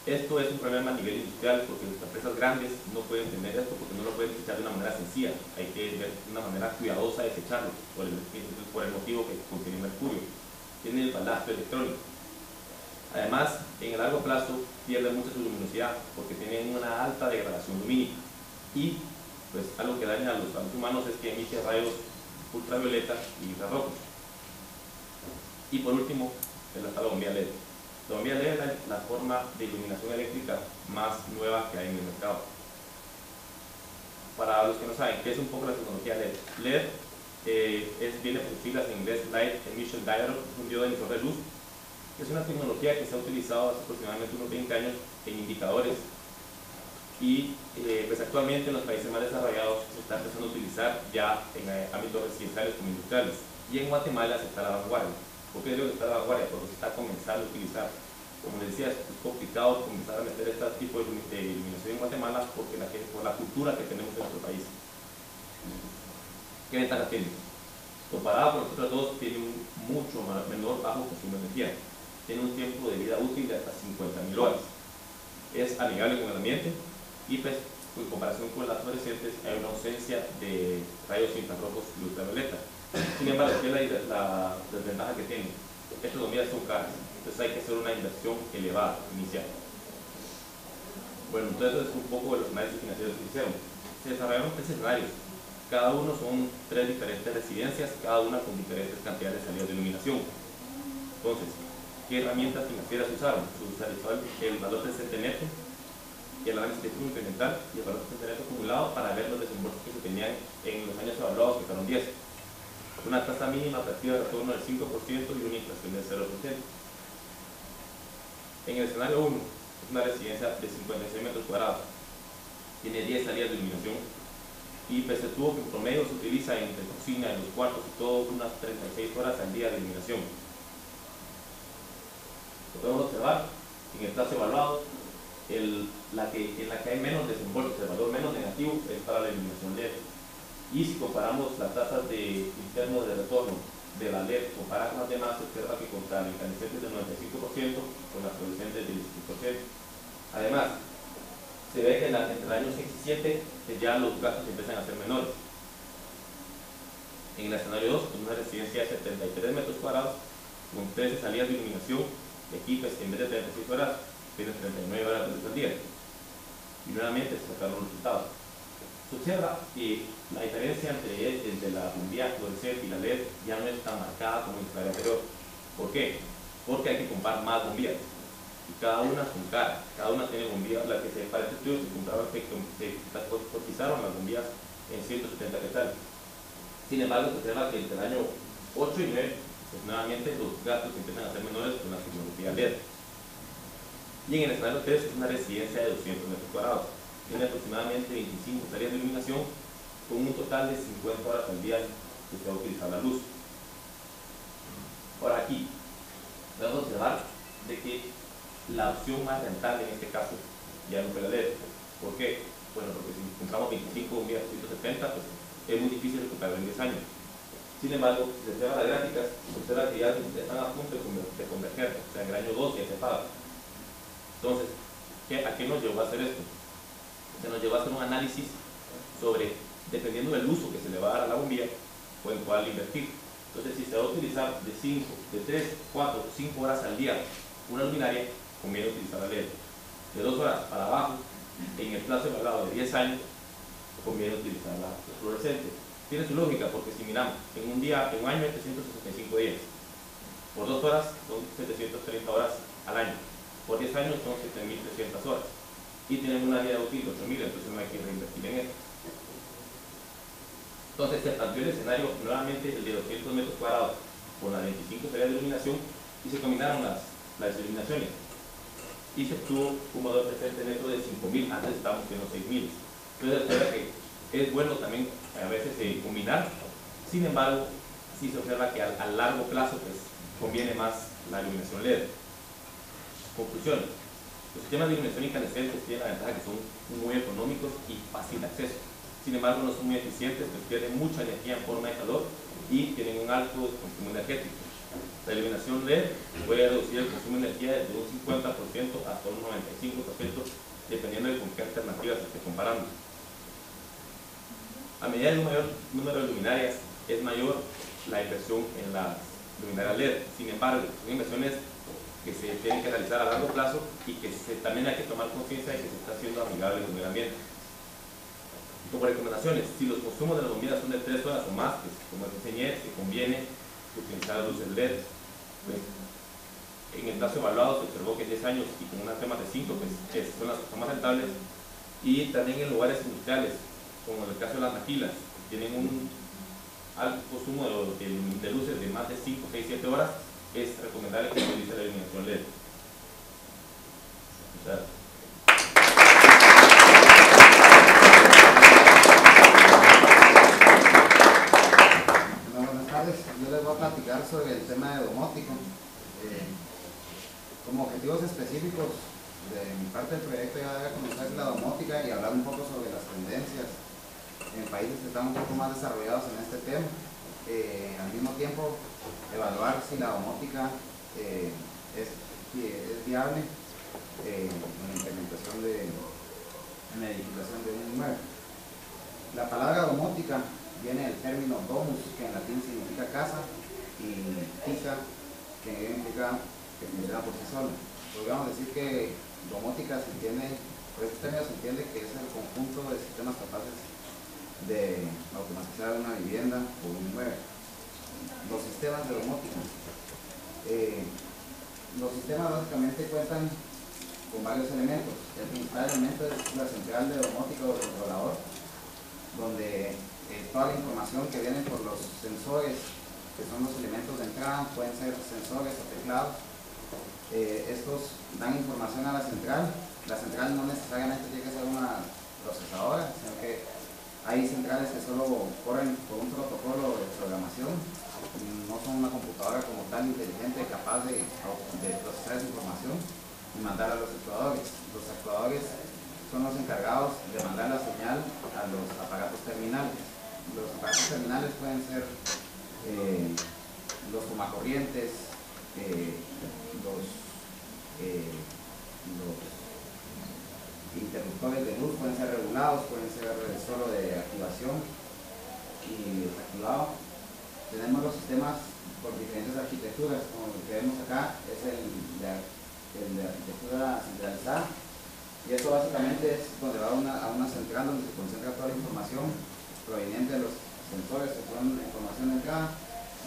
S7: Esto es un problema a nivel industrial, porque las empresas grandes no pueden tener esto porque no lo pueden desechar de una manera sencilla. Hay que ver una manera cuidadosa de desecharlo por el motivo que contiene mercurio. Tiene el balasto electrónico. Además, en el largo plazo pierde mucha su luminosidad porque tienen una alta degradación lumínica, y pues algo que daña a los humanos es que emite rayos ultravioleta y infrarrojos. Y por último está la bombilla LED. La bombilla LED es la forma de iluminación eléctrica más nueva que hay en el mercado. Para los que no saben qué es un poco la tecnología LED, LED viene por siglas en inglés Light Emission Diode, un diodo emisor de luz. Es una tecnología que se ha utilizado hace aproximadamente unos 20 años en indicadores, y pues actualmente en los países más desarrollados se está empezando a utilizar ya en ámbitos residenciales como industriales, y en Guatemala se está a la vanguardia. ¿Por qué digo que está a la vanguardia? Porque se está comenzando a utilizar. Como les decía, es complicado comenzar a meter este tipo de iluminación en Guatemala por la cultura que tenemos en nuestro país. ¿Qué ventajas tiene? Comparado con los otros dos, tiene un mucho menor bajo consumo de energía. Tiene un tiempo de vida útil de hasta 50.000 horas. Es amigable con el ambiente, y pues en comparación con las fluorescentes hay una ausencia de rayos infrarrojos y ultravioleta. Sin embargo, ¿qué es la desventaja que tiene? Estas bombillas son caras, entonces hay que hacer una inversión elevada inicial. Bueno, entonces es un poco de los análisis financieros que hicieron. Se desarrollaron 3 escenarios. Cada uno son 3 diferentes residencias, cada una con diferentes cantidades de salidas de iluminación. Entonces, ¿qué herramientas financieras usaron? Se utilizó el valor presente neto, el análisis técnico incremental y el valor presente neto acumulado para ver los desembolsos que se tenían en los años evaluados, que fueron 10. Una tasa mínima atractiva de retorno del 5% y una inflación del 0%. En el escenario 1, es una residencia de 56 metros cuadrados. Tiene 10 salidas de iluminación, y pues el tubo que en promedio se utiliza entre cocina, en los cuartos y todo, unas 36 horas al día de iluminación. Lo podemos observar en el plazo evaluado, en la que hay menos desembolsos, el valor menos negativo es para la iluminación LED. Y si comparamos las tasas internas de retorno de la LED comparada con las demás, se observa que contra la incandescente es del 95%, con las fluorescentes del 16%. Además, se ve que entre el año 6 y 7 ya los gastos empiezan a ser menores. En el escenario 2, en una residencia de 73 metros cuadrados, con 13 salidas de iluminación, aquí pues, en vez de 36 horas, tienen 39 horas de luz al día. Y nuevamente se sacaron los resultados. Se observa que la diferencia entre la bombilla fluorescente y la LED ya no es tan marcada como en el escenario anterior. ¿Por qué? Porque hay que comprar más bombillas, y cada una son caras. Cada una tiene bombillas, la que para este estudio se compraron, las cotizaron las bombillas en 170 quetzales. Sin embargo, se observa que entre el año 8 y 9, pues nuevamente los gastos empiezan a ser menores con la tecnología LED. Y en el escenario 3 es una residencia de 200 metros cuadrados. Tiene aproximadamente 25 salidas de iluminación, con un total de 50 horas al día que se va a utilizar la luz. Ahora aquí, vamos a observar de que la opción más rentable en este caso ya no fue la LED. ¿Por qué? Bueno, porque si compramos 25 bombillas 170, pues es muy difícil recuperarlo en 10 años. Sin embargo, si se observa las gráficas, se observa que ya están a punto de converger, o sea, en el año 2 ya se paga. Entonces, ¿a qué nos llevó a hacer esto? Se nos llevó a hacer un análisis sobre, dependiendo del uso que se le va a dar a la bombilla, o en cuál invertir. Entonces, si se va a utilizar de 3, 4, 5 horas al día una luminaria, conviene utilizar la LED. De 2 horas para abajo, en el plazo evaluado de 10 años, conviene utilizar la fluorescente. Tiene su lógica, porque si miramos, en un año hay 365 días. Por 2 horas son 730 horas al año. Por 10 años son 7.300 horas. y tienen una vida útil de 8.000, entonces no hay que reinvertir en eso. Entonces se planteó el escenario nuevamente el de 200 metros cuadrados con las 25 salidas de iluminación y se combinaron las iluminaciones y se obtuvo un valor presente neto de 5.000, antes estábamos en los 6.000. Entonces se observa que es bueno también a veces combinar, sin embargo sí se observa que a largo plazo pues conviene más la iluminación LED. Conclusión: los sistemas de iluminación incandescentes tienen la ventaja que son muy económicos y fácil de acceso. Sin embargo, no son muy eficientes, pues pierden mucha energía en forma de calor y tienen un alto consumo energético. La iluminación LED puede reducir el consumo de energía desde un 50% hasta un 95%, dependiendo de con qué alternativas se esté comparando. A medida del mayor número de luminarias, es mayor la inversión en las luminarias LED. Sin embargo, son inversiones que se tienen que realizar a largo plazo y que también hay que tomar conciencia de que se está haciendo amigable con el medio ambiente. Como recomendaciones, si los consumos de las bombillas son de 3 horas o más, pues como les enseñé, se conviene utilizar las luces LED. Pues, en el plazo evaluado se observó que 10 años y con unas temas de 5 pues, son las más rentables. Y también en lugares industriales, como en el caso de las maquilas, tienen un alto consumo de luces de más de 5, 6, 7 horas, es recomendable que se utilice la iluminación LED.
S9: Buenas tardes, yo les voy a platicar sobre el tema de domótica. Como objetivos específicos de mi parte del proyecto, ya voy a conocer la domótica y hablar un poco sobre las tendencias en países que están un poco más desarrollados en este tema. Al mismo tiempo, evaluar si la domótica es viable en la implementación en la edificación de un inmueble. La palabra domótica viene del término domus, que en latín significa casa, y tica, que implica que funciona por sí sola. Podríamos decir que domótica se entiende, por este término se entiende que es el conjunto de sistemas capaces de automatizar una vivienda o un inmueble. Los sistemas de domótica. Los sistemas básicamente cuentan con varios elementos. El principal elemento es la central de domótica o controlador, donde toda la información que viene por los sensores, que son los elementos de entrada, pueden ser sensores o teclados. Estos dan información a la central. La central no necesariamente tiene que ser una procesadora, sino que hay centrales que solo corren por un protocolo de programación, no son una computadora como tal inteligente capaz de procesar esa información y mandar a los actuadores. Los actuadores son los encargados de mandar la señal a los aparatos terminales. Los aparatos terminales pueden ser los tomacorrientes, los interruptores de luz, pueden ser regulados, pueden ser solo de activación y desactivado. Tenemos los sistemas por diferentes arquitecturas, como el que vemos acá es el de arquitectura centralizada, y esto básicamente es donde va a una central donde se concentra toda la información proveniente de los sensores que son la información de entrada,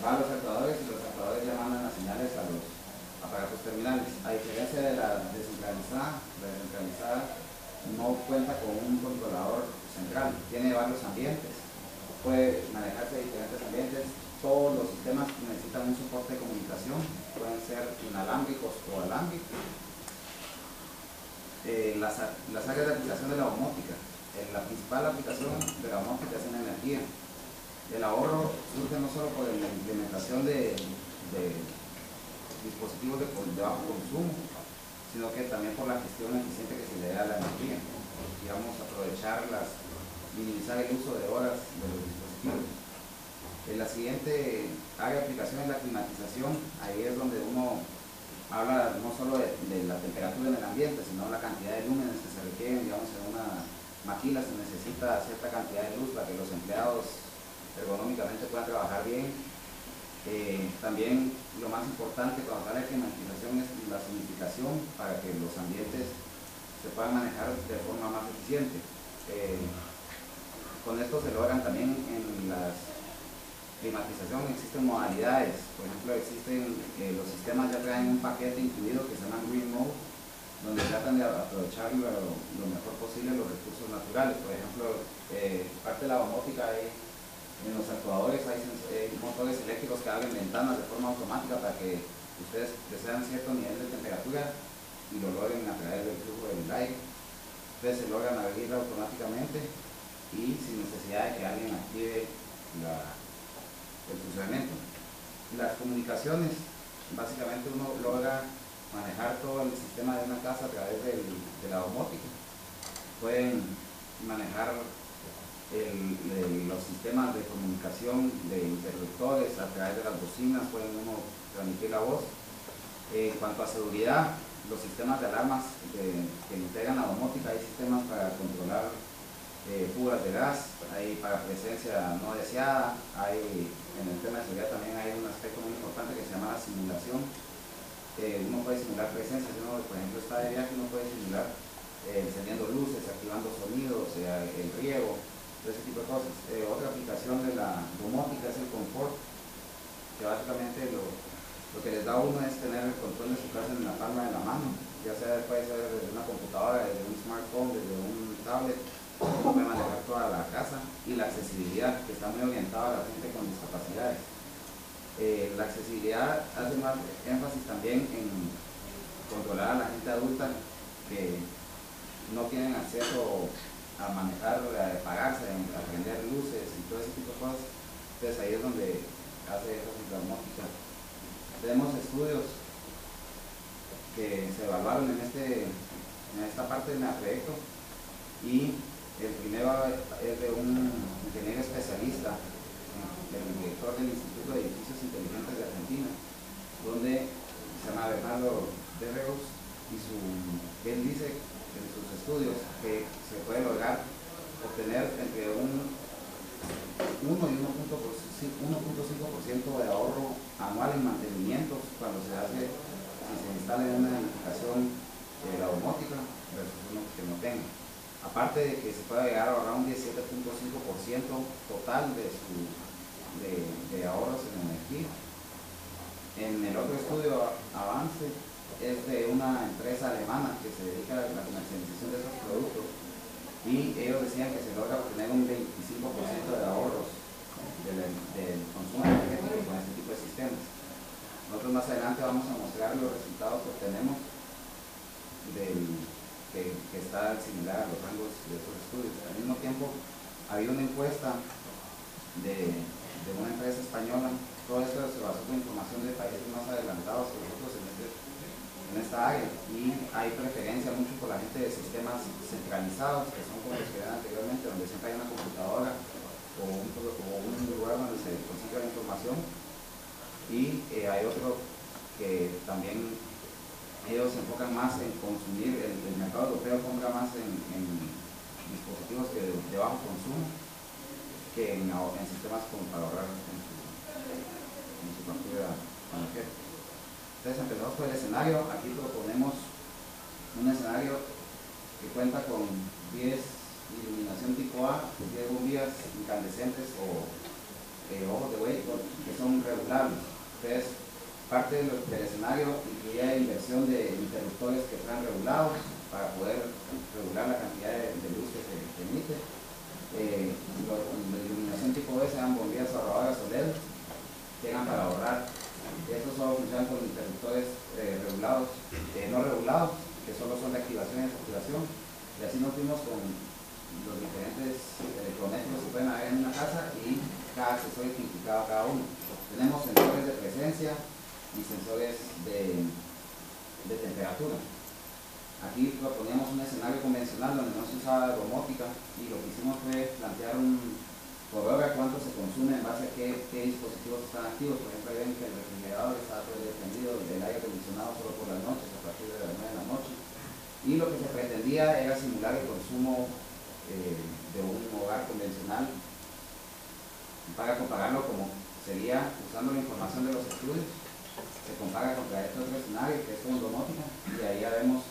S9: va a los actuadores y los actuadores ya mandan las señales a los aparatos terminales. A diferencia de la descentralizada no cuenta con un controlador central, tiene varios ambientes, puede manejarse diferentes ambientes. Todos los sistemas necesitan un soporte de comunicación, pueden ser inalámbricos o alámbricos. Las áreas de aplicación de la domótica. La principal aplicación de la domótica es en energía. El ahorro surge no solo por la implementación de dispositivos de bajo consumo, sino que también por la gestión eficiente que se le da a la energía. Digamos, minimizar el uso de horas de los dispositivos. La siguiente área de aplicación es la climatización. Ahí es donde uno habla no solo de la temperatura en el ambiente, sino la cantidad de lúmenes que se requieren. Digamos, en una maquila se necesita cierta cantidad de luz para que los empleados ergonómicamente puedan trabajar bien. También lo más importante cuando se habla de climatización es la zonificación para que los ambientes se puedan manejar de forma más eficiente. Con esto se logran también en las climatización, existen modalidades. Por ejemplo, existen los sistemas ya traen un paquete incluido que se llama Green Mode, donde tratan de aprovechar lo mejor posible los recursos naturales. Por ejemplo, parte de la domótica hay, en los actuadores hay motores eléctricos que abren ventanas de forma automática para que ustedes desean cierto nivel de temperatura y lo logren a través del flujo del aire. Entonces se logran abrir automáticamente y sin necesidad de que alguien active el funcionamiento. Las comunicaciones, básicamente uno logra manejar todo el sistema de una casa a través de la domótica. Pueden manejar los sistemas de comunicación de interruptores a través de las bocinas, pueden uno transmitir la voz. En cuanto a seguridad, los sistemas de alarmas que integran la domótica, hay sistemas para controlar fugas de gas, hay para presencia no deseada, en el tema de seguridad también hay un aspecto muy importante que se llama la simulación. Uno puede simular presencia, si uno por ejemplo está de viaje, uno puede simular encendiendo luces, activando sonidos, el riego, todo ese tipo de cosas. Otra aplicación de la domótica es el confort, que básicamente lo que les da a uno es tener el control de su casa en la palma de la mano, ya sea puede ser desde una computadora, desde un smartphone, desde un tablet, puede manejar toda la casa, y la accesibilidad, que está muy orientada a la gente con discapacidades. La accesibilidad hace más énfasis también en controlar a la gente adulta que no tienen acceso a manejar, a apagarse, a prender luces y todo ese tipo de cosas. Entonces ahí es donde hace énfasis la domótica. Tenemos estudios que se evaluaron en esta parte del proyecto, y el primero es de un ingeniero especialista, el director del Instituto de Edificios Inteligentes de Argentina, donde se llama Bernardo Derreus, y él dice en sus estudios que se puede lograr obtener entre un 1 y 1.5% de ahorro anual en mantenimientos cuando si se instala en una edificación la domótica versus uno que no tenga. Aparte de que se puede llegar a ahorrar un 17.5% total de ahorros en energía. En el otro estudio avance es de una empresa alemana que se dedica a la comercialización de esos productos, y ellos decían que se logra obtener un 25% de ahorros del consumo energético con este tipo de sistemas. Nosotros más adelante vamos a mostrar los resultados que obtenemos que está similar a los rangos de esos estudios. Al mismo tiempo, había una encuesta de una empresa española. Todo esto se basó en información de países más adelantados que nosotros en esta área, y hay preferencia mucho por la gente de sistemas centralizados, que son como los que eran anteriormente, donde siempre hay una computadora o un lugar donde se consigue la información, y hay otro que también ellos se enfocan más en consumir, el mercado europeo compra más en dispositivos de bajo consumo que en sistemas como para ahorrar en su factura energética. Entonces empezamos por el escenario. Aquí proponemos un escenario que cuenta con 10 iluminación tipo A, 10 bombillas incandescentes o ojos de buey que son regulables. Entonces, parte del escenario incluía inversión de interruptores que fueran regulados para poder regular la cantidad de luz que se emite. La iluminación tipo B sean bombillas ahorradoras o LED, que eran para ahorrar. Estos solo funcionan con interruptores regulados, no regulados, que solo son de activación y desactivación. Y así nos fuimos con los diferentes electrodomésticos que pueden haber en una casa y cada accesorio que implicaba cada uno. Tenemos sensores de presencia y sensores de temperatura. Aquí proponíamos un escenario convencional donde no se usaba domótica, y lo que hicimos fue plantear por hora cuánto se consume en base a qué dispositivos están activos. Por ejemplo, ven que el refrigerador está prendido, el aire acondicionado solo por las noches, a partir de las 9 de la noche. Y lo que se pretendía era simular el consumo de un hogar convencional para compararlo como sería usando la información de los estudios. Se compara contra este otro escenario que es con domótica, y ahí ya vemos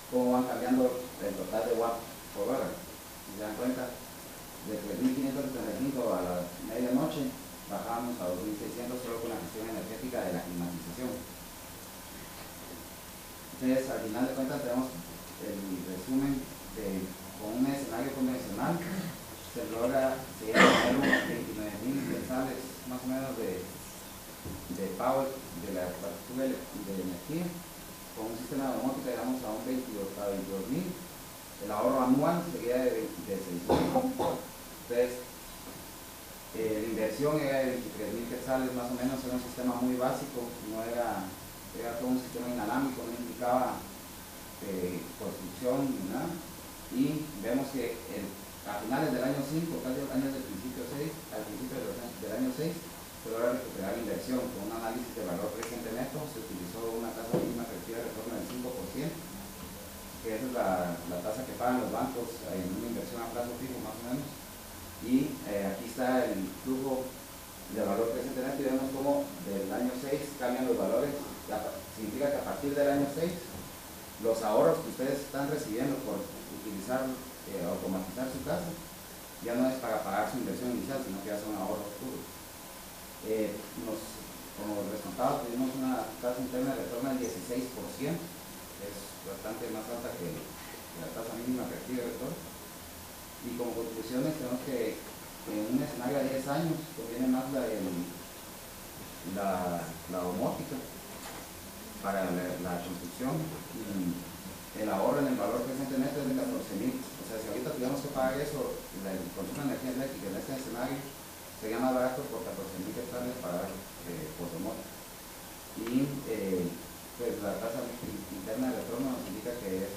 S9: cómo van cambiando el total de watts por hora. Si se dan cuenta, de 3.575 a la medianoche bajamos a 2.600 solo con la gestión energética de la climatización. Entonces, al final de cuentas tenemos el resumen con un escenario convencional se logra tener unos 29.000 quetzales más o menos de power de la factura de energía. Con un sistema de domótica llegamos a 22.000. El ahorro anual sería de 6.000. Entonces, la inversión era de 23.000 quetzales más o menos, era un sistema muy básico, no era todo un sistema inalámbrico, no implicaba construcción ni nada. Y vemos que a finales del año 5, casi años del principio 6, al principio del año 6, se logra recuperar la inversión. Con un análisis de valor presente neto se utilizó una tasa mínima efectiva de retorno del 5%, que esa es la tasa que pagan los bancos en una inversión a plazo fijo más o menos. Y aquí está el flujo de valor presente neto y vemos cómo del año 6 cambian los valores. Significa que a partir del año 6 los ahorros que ustedes están recibiendo por utilizar automatizar su casa ya no es para pagar su inversión inicial, sino que ya son ahorros puros. Como resultado tuvimos una tasa interna de retorno del 16%, es bastante más alta que la tasa mínima efectiva de retorno. Y como conclusiones tenemos que en un escenario de 10 años conviene más la domótica para la construcción, y el ahorro en el valor presente neto es de 14.000. O sea, si ahorita tuviéramos que pagar eso, el consumo de energía eléctrica en este escenario sería más barato por 14.000 quetzales pagar por domótica. Y pues la tasa interna de retorno nos indica que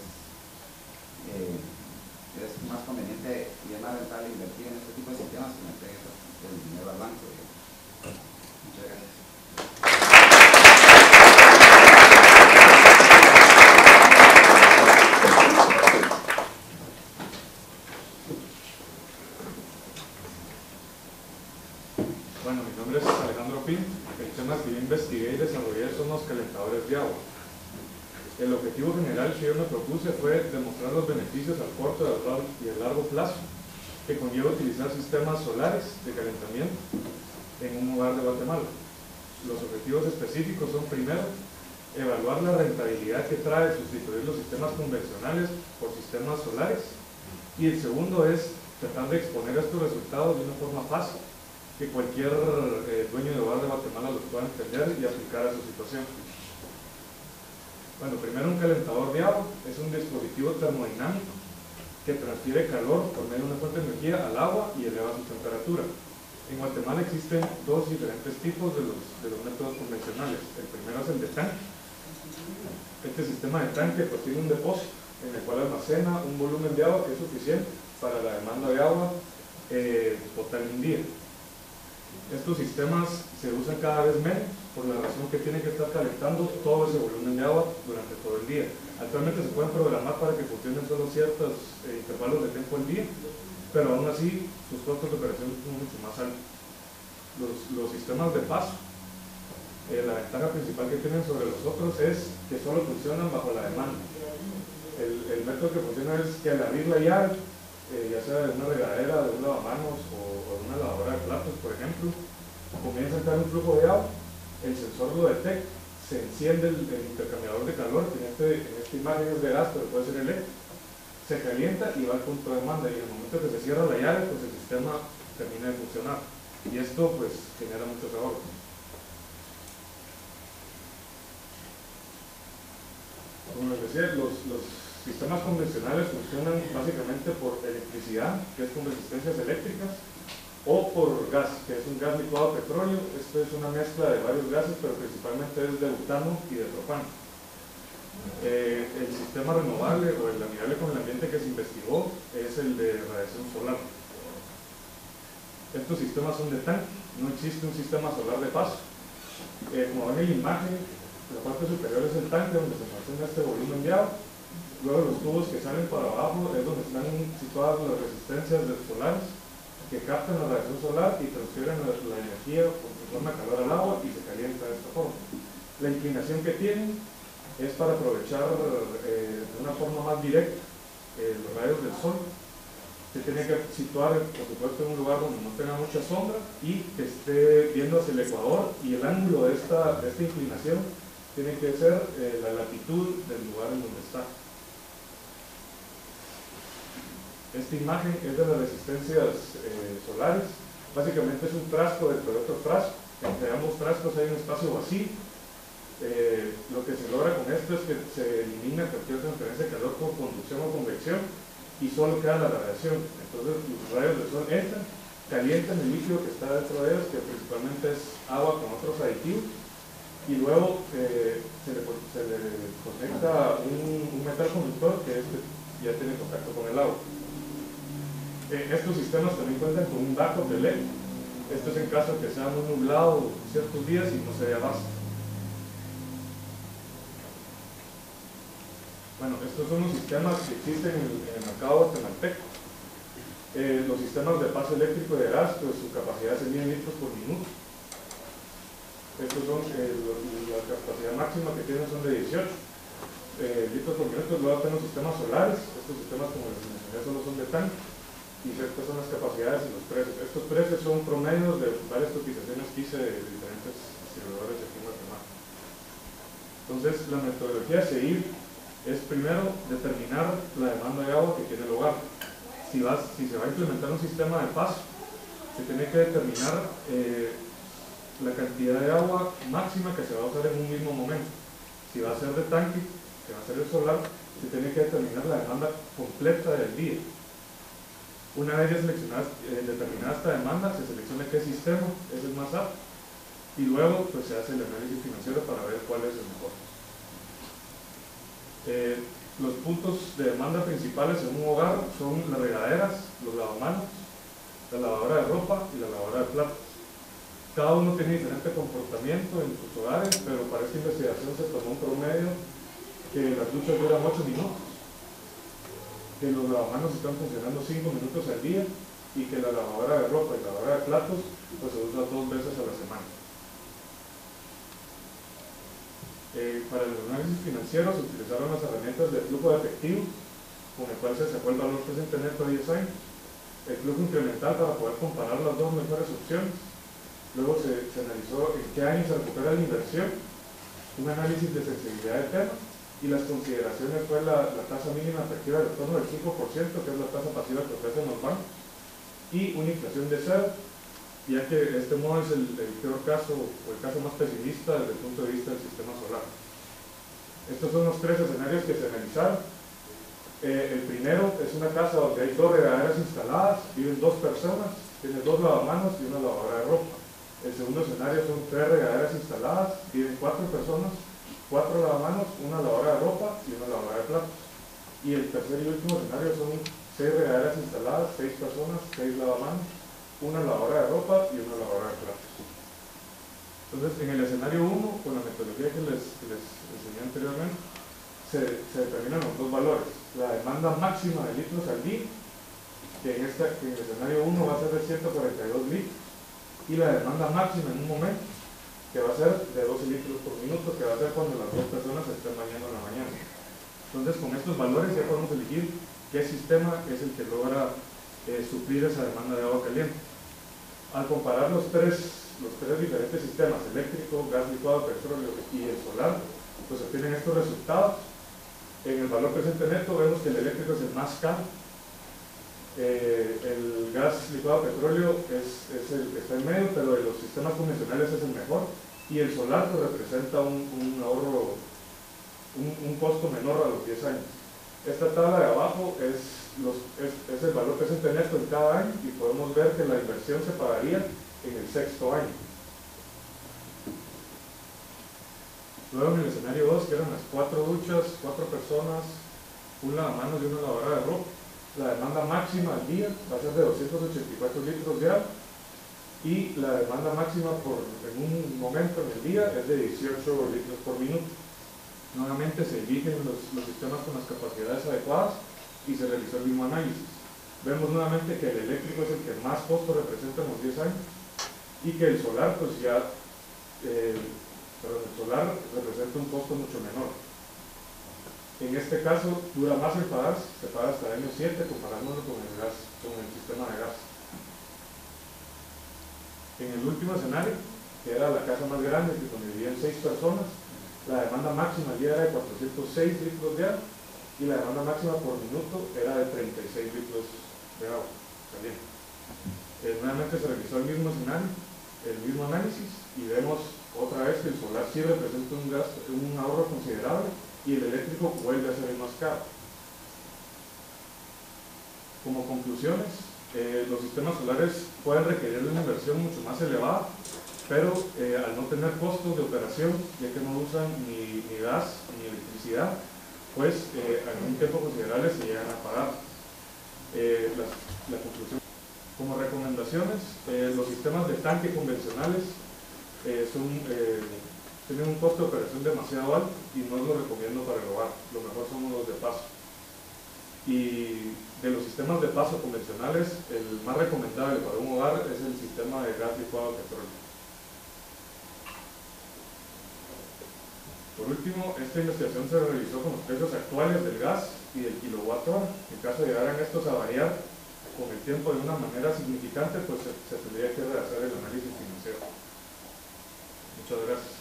S9: es más conveniente y es más rentable invertir en este tipo de sistemas que meter el dinero al banco. Muchas gracias.
S2: Bueno, mi nombre es Alejandro Pin. El tema que yo investigué y desarrollé son los calentadores de agua. El objetivo general que yo me propuse fue demostrar los beneficios al corto y a largo plazo que conlleva utilizar sistemas solares de calentamiento en un hogar de Guatemala. Los objetivos específicos son, primero, evaluar la rentabilidad que trae sustituir los sistemas convencionales por sistemas solares, y el segundo es tratar de exponer estos resultados de una forma fácil, que cualquier dueño de hogar de Guatemala los pueda entender y aplicar a su situación. Bueno, primero, un calentador de agua es un dispositivo termodinámico que transfiere calor por medio de una fuente de energía al agua y eleva su temperatura. En Guatemala existen dos diferentes tipos de los métodos convencionales. El primero es el de tanque. Este sistema de tanque pues tiene un depósito en el cual almacena un volumen de agua que es suficiente para la demanda de agua total en un día. Estos sistemas se usan cada vez menos por la razón que tienen que estar calentando todo ese volumen de agua durante todo el día. Actualmente se pueden programar para que funcionen solo ciertos intervalos de tiempo al día, pero aún así sus costos de operación son mucho más altos. Los sistemas de paso, la ventaja principal que tienen sobre los otros es que solo funcionan bajo la demanda. El método que funciona es que al abrir la llave, ya sea de una regadera, de un lavamanos o de una lavadora de platos, por ejemplo, comienza a entrar un flujo de agua, el sensor lo detecta, se enciende el intercambiador de calor, que en esta imagen es de gas, pero puede ser eléctrico, se calienta y va al punto de demanda, y en el momento que se cierra la llave, pues el sistema termina de funcionar, y esto pues genera muchos ahorros. Como les decía, los sistemas convencionales funcionan básicamente por electricidad, que es con resistencias eléctricas, o por gas, que es un gas licuado de petróleo. Esto es una mezcla de varios gases, pero principalmente es de butano y de propano. El sistema renovable o el amigable con el ambiente que se investigó es el de radiación solar. Estos sistemas son de tanque, no existe un sistema solar de paso. Como ven en la imagen, la parte superior es el tanque donde se almacena este volumen de agua. Luego los tubos que salen para abajo es donde están situadas las resistencias solares que captan la radiación solar y transfieren la energía por forma de calor al agua y se calienta de esta forma. La inclinación que tienen es para aprovechar de una forma más directa los rayos del sol. Se tiene que situar, por supuesto, en un lugar donde no tenga mucha sombra y que esté viendo hacia el ecuador, y el ángulo de esta inclinación tiene que ser la latitud del lugar en donde está. Esta imagen es de las resistencias solares. Básicamente es un frasco dentro de otro frasco. Entre ambos frascos hay un espacio vacío. Lo que se logra con esto es que se elimina cualquier transferencia de calor por conducción o convección y solo queda la radiación. Entonces los rayos del sol entran, calientan el líquido que está dentro de ellos, que principalmente es agua con otros aditivos, y luego se le conecta un metal conductor que ya tiene contacto con el agua. Estos sistemas también cuentan con un backup de LED. Esto es en caso que sea muy nublado ciertos días y no se vea abasto. Bueno, estos son los sistemas que existen en el mercado guatemalteco. Los sistemas de paso eléctrico y de gas, pues su capacidad es 1000 litros por minuto. Estos son, la capacidad máxima que tienen son de 18 litros por minuto. Luego tenemos sistemas solares. Estos sistemas, como les mencioné, solo son de tanque. Y estas son las capacidades y los precios. Estos precios son promedios de varias cotizaciones que hice de diferentes distribuidores aquí en Guatemala. Entonces, la metodología a seguir es primero determinar la demanda de agua que tiene el hogar. Si se va a implementar un sistema de paso, se tiene que determinar la cantidad de agua máxima que se va a usar en un mismo momento. Si va a ser de tanque, que va a ser el solar, se tiene que determinar la demanda completa del día. Una vez ya determinada esta demanda, se selecciona qué sistema es el más apto y luego pues, se hace el análisis financiero para ver cuál es el mejor. Los puntos de demanda principales en un hogar son las regaderas, los lavamanos, la lavadora de ropa y la lavadora de platos. Cada uno tiene diferente comportamiento en sus hogares, pero para esta investigación se tomó un promedio que las duchas duran 8 minutos, que los lavamanos están funcionando 5 minutos al día y que la lavadora de ropa y la lavadora de platos pues, se usa 2 veces a la semana. Para el análisis financiero se utilizaron las herramientas de flujo de efectivo, con el cual se sacó el valor presente neto de 10 años, el flujo incremental para poder comparar las dos mejores opciones. Luego se analizó en qué año se recupera la inversión, un análisis de sensibilidad de temas, y las consideraciones fue la tasa mínima efectiva de retorno del 5%, que es la tasa pasiva que ofrecen los bancos, y una inflación de 0, ya que este modo es el peor caso, o el caso más pesimista desde el punto de vista del sistema solar. Estos son los 3 escenarios que se analizaron. El primero es una casa donde hay 2 regaderas instaladas, viven 2 personas, tiene 2 lavamanos y una lavadora de ropa. El segundo escenario son 3 regaderas instaladas, viven 4 personas, 4 lavamanos, una lavadora de ropa y una lavadora de platos. Y el tercer y último escenario son 6 regaderas instaladas, 6 personas, 6 lavamanos, una lavadora de ropa y una lavadora de platos. Entonces, en el escenario 1, con la metodología que les enseñé anteriormente, se determinan los 2 valores. La demanda máxima de litros al día, que en el escenario 1 va a ser de 142 litros, y la demanda máxima en un momento, que va a ser de 12 litros por minuto, que va a ser cuando las 2 personas se estén bañando en la mañana. Entonces, con estos valores ya podemos elegir qué sistema es el que logra suplir esa demanda de agua caliente. Al comparar los tres diferentes sistemas, eléctrico, gas licuado, petróleo y el solar, pues obtienen estos resultados. En el valor presente neto vemos que el eléctrico es el más caro, el gas licuado petróleo está en medio, pero de los sistemas convencionales es el mejor, y el solar pues, representa un ahorro, un costo menor a los 10 años. Esta tabla de abajo es el valor presente neto en cada año, y podemos ver que la inversión se pagaría en el 6º año. Luego en el escenario 2, que eran las 4 duchas, 4 personas, un lavamanos y una lavadora de ropa, la demanda máxima al día va a ser de 284 litros de agua, y la demanda máxima en un momento en el día es de 18 litros por minuto. Nuevamente se eligen los sistemas con las capacidades adecuadas y se realizó el mismo análisis. Vemos nuevamente que el eléctrico es el que más costo representa en los 10 años, y que el solar pues el solar representa un costo mucho menor. En este caso dura más el pagarse, se paga hasta el año 7 comparándolo con el sistema de gas. En el último escenario, que era la casa más grande, que donde vivían 6 personas, la demanda máxima al día era de 406 litros de agua, y y la demanda máxima por minuto era de 36 litros de agua caliente. Nuevamente se realizó el mismo escenario, el mismo análisis, y vemos otra vez que el solar sí representa un ahorro considerable y el eléctrico vuelve a ser el más caro. Como conclusiones, los sistemas solares pueden requerir una inversión mucho más elevada, pero al no tener costos de operación, ya que no usan ni gas ni electricidad, pues en un tiempo considerable se llegan a pagar. La conclusión. Como recomendaciones, los sistemas de tanque convencionales tienen un costo de operación demasiado alto y no los recomiendo para el hogar. Lo mejor son los de paso. Y de los sistemas de paso convencionales, el más recomendable para un hogar es el sistema de gas licuado de petróleo. Por último, esta investigación se realizó con los precios actuales del gas y del kilowatt hora. En caso de llegaran estos a variar con el tiempo de una manera significante, pues se tendría que realizar el análisis financiero. Muchas gracias.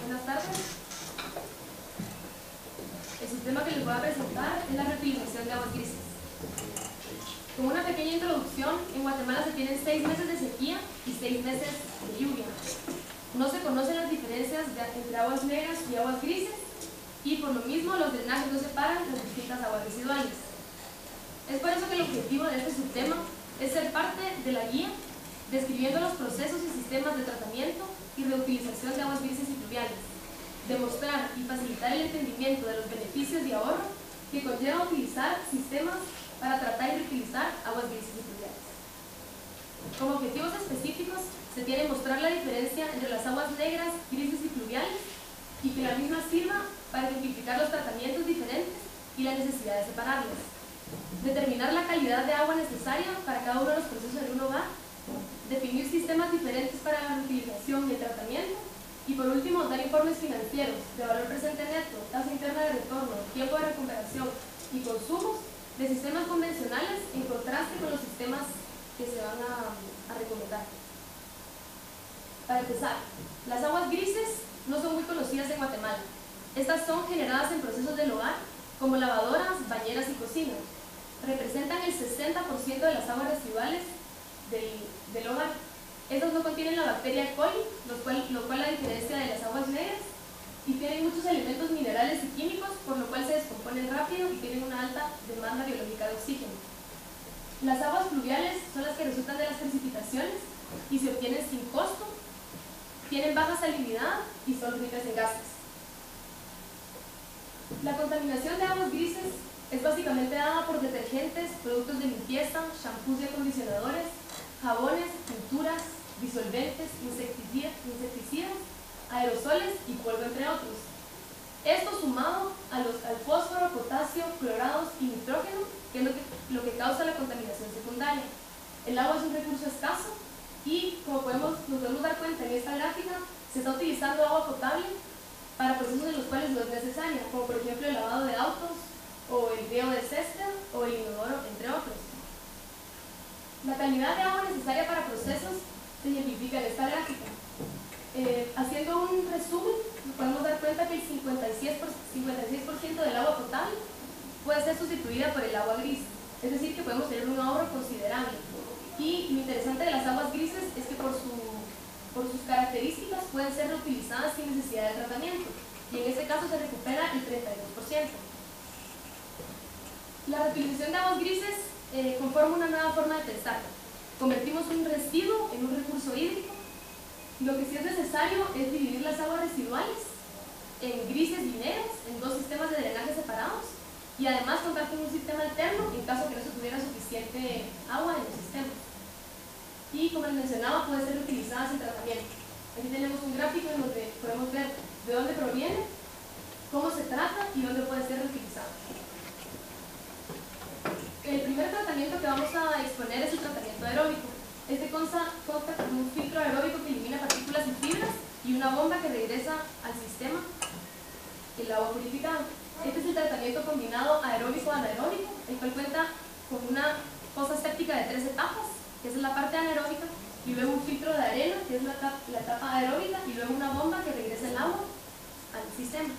S6: Buenas tardes. El sistema que les voy a presentar es la reutilización de aguas grises. Como una pequeña introducción, en Guatemala se tienen 6 meses de sequía y 6 meses de lluvia. No se conocen las diferencias entre aguas negras y aguas grises, y por lo mismo los drenajes no separan las distintas aguas residuales. Es por eso que el objetivo de este subtema es ser parte de la guía, describiendo los procesos y sistemas de tratamiento y reutilización de aguas grises y pluviales, demostrar y facilitar el entendimiento de los beneficios y ahorro que conlleva utilizar sistemas para tratar y reutilizar aguas grises y pluviales. Como objetivos específicos, se tiene mostrar la diferencia entre las aguas negras, grises y pluviales, y que la misma sirva para ejemplificar los tratamientos diferentes y la necesidad de separarlas. Determinar la calidad de agua necesaria para cada uno de los procesos en un hogar, definir sistemas diferentes para la reutilización y el tratamiento, y por último, dar informes financieros de valor presente neto, tasa interna de retorno, tiempo de recuperación y consumos de sistemas convencionales en contraste con los sistemas que se van a recomendar. Para empezar, las aguas grises no son muy conocidas en Guatemala. Estas son generadas en procesos del hogar, como lavadoras, bañeras y cocinas. Representan el 60% de las aguas residuales del hogar. Estas no contienen la bacteria E. coli, lo cual la diferencia de las aguas negras, y tienen muchos elementos minerales y químicos, por lo cual se descomponen rápido y tienen una alta demanda biológica de oxígeno. Las aguas pluviales son las que resultan de las precipitaciones y se obtienen sin costo, tienen baja salinidad y son ricas en gases. La contaminación de aguas grises es básicamente dada por detergentes, productos de limpieza, shampoos y acondicionadores, jabones, pinturas, disolventes, insecticidas, aerosoles y polvo, entre otros. Esto sumado al fósforo, potasio, clorados y nitrógeno, que es lo que causa la contaminación secundaria. El agua es un recurso escaso y, como nos podemos dar cuenta en esta gráfica, se está utilizando agua potable para procesos en los cuales no es necesaria, como por ejemplo el lavado de autos, o el riego de césped, o el inodoro, entre otros. La calidad de agua necesaria para procesos se ejemplifica en esta gráfica. Haciendo un resumen, podemos dar cuenta que el 56% del agua potable puede ser sustituida por el agua gris, es decir, que podemos tener un ahorro considerable. Y lo interesante de las aguas grises es que por sus características pueden ser reutilizadas sin necesidad de tratamiento, y en este caso se recupera el 32%. La reutilización de aguas grises conforma una nueva forma de pensar. Convertimos un residuo en un recurso hídrico. Lo que sí es necesario es dividir las aguas residuales en grises y negras, en 2 sistemas de drenaje separados, y además contar con un sistema alterno en caso que no se tuviera suficiente agua en el sistema. Y como les mencionaba, puede ser utilizada sin tratamiento. Aquí tenemos un gráfico en donde podemos ver de dónde proviene, cómo se trata y dónde puede ser reutilizado. El primer tratamiento que vamos a exponer es el tratamiento aeróbico. Este consta con un filtro aeróbico que elimina partículas y fibras y una bomba que regresa al sistema el agua purificada. Este es el tratamiento combinado aeróbico-anaeróbico, el cual cuenta con una fosa séptica de 3 etapas, que esa es la parte anaeróbica, y luego un filtro de arena, que es la etapa aeróbica, y luego una bomba que regresa el agua al sistema.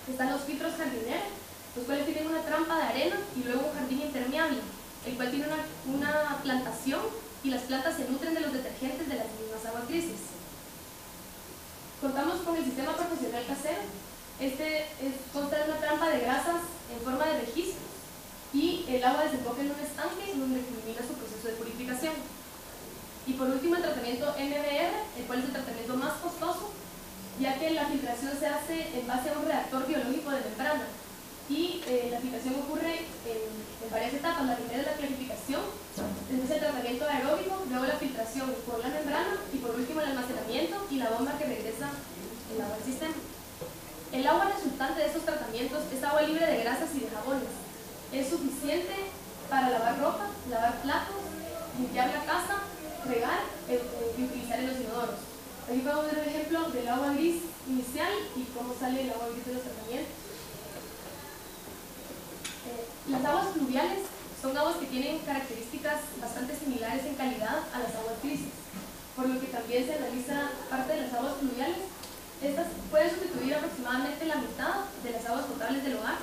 S6: Están los filtros jardineros, los cuales tienen una trampa de arena y luego un jardín impermeable, el cual tiene una plantación y las plantas se nutren de los detergentes de las mismas aguas grises. Contamos con el sistema profesional casero. Consta de una trampa de grasas en forma de registro y el agua desemboca en un estanque donde culmina su proceso de purificación. Y por último, el tratamiento MBR, el cual es el tratamiento más costoso, ya que la filtración se hace en base a un reactor biológico de membrana. Y la filtración ocurre en varias etapas. La primera es la clarificación, después el tratamiento aeróbico, luego la filtración por la membrana y por último el almacenamiento y la bomba que regresa el agua al sistema. El agua resultante de estos tratamientos es agua libre de grasas y de jabones. Es suficiente para lavar ropa, lavar platos, limpiar la casa, regar y utilizar en los inodoros. Aquí podemos ver un ejemplo del agua gris inicial y cómo sale el agua gris de los tratamientos. Las aguas fluviales son aguas que tienen características bastante similares en calidad a las aguas grises, por lo que también se analiza parte de las aguas fluviales. Estas pueden sustituir aproximadamente la mitad de las aguas potables del hogar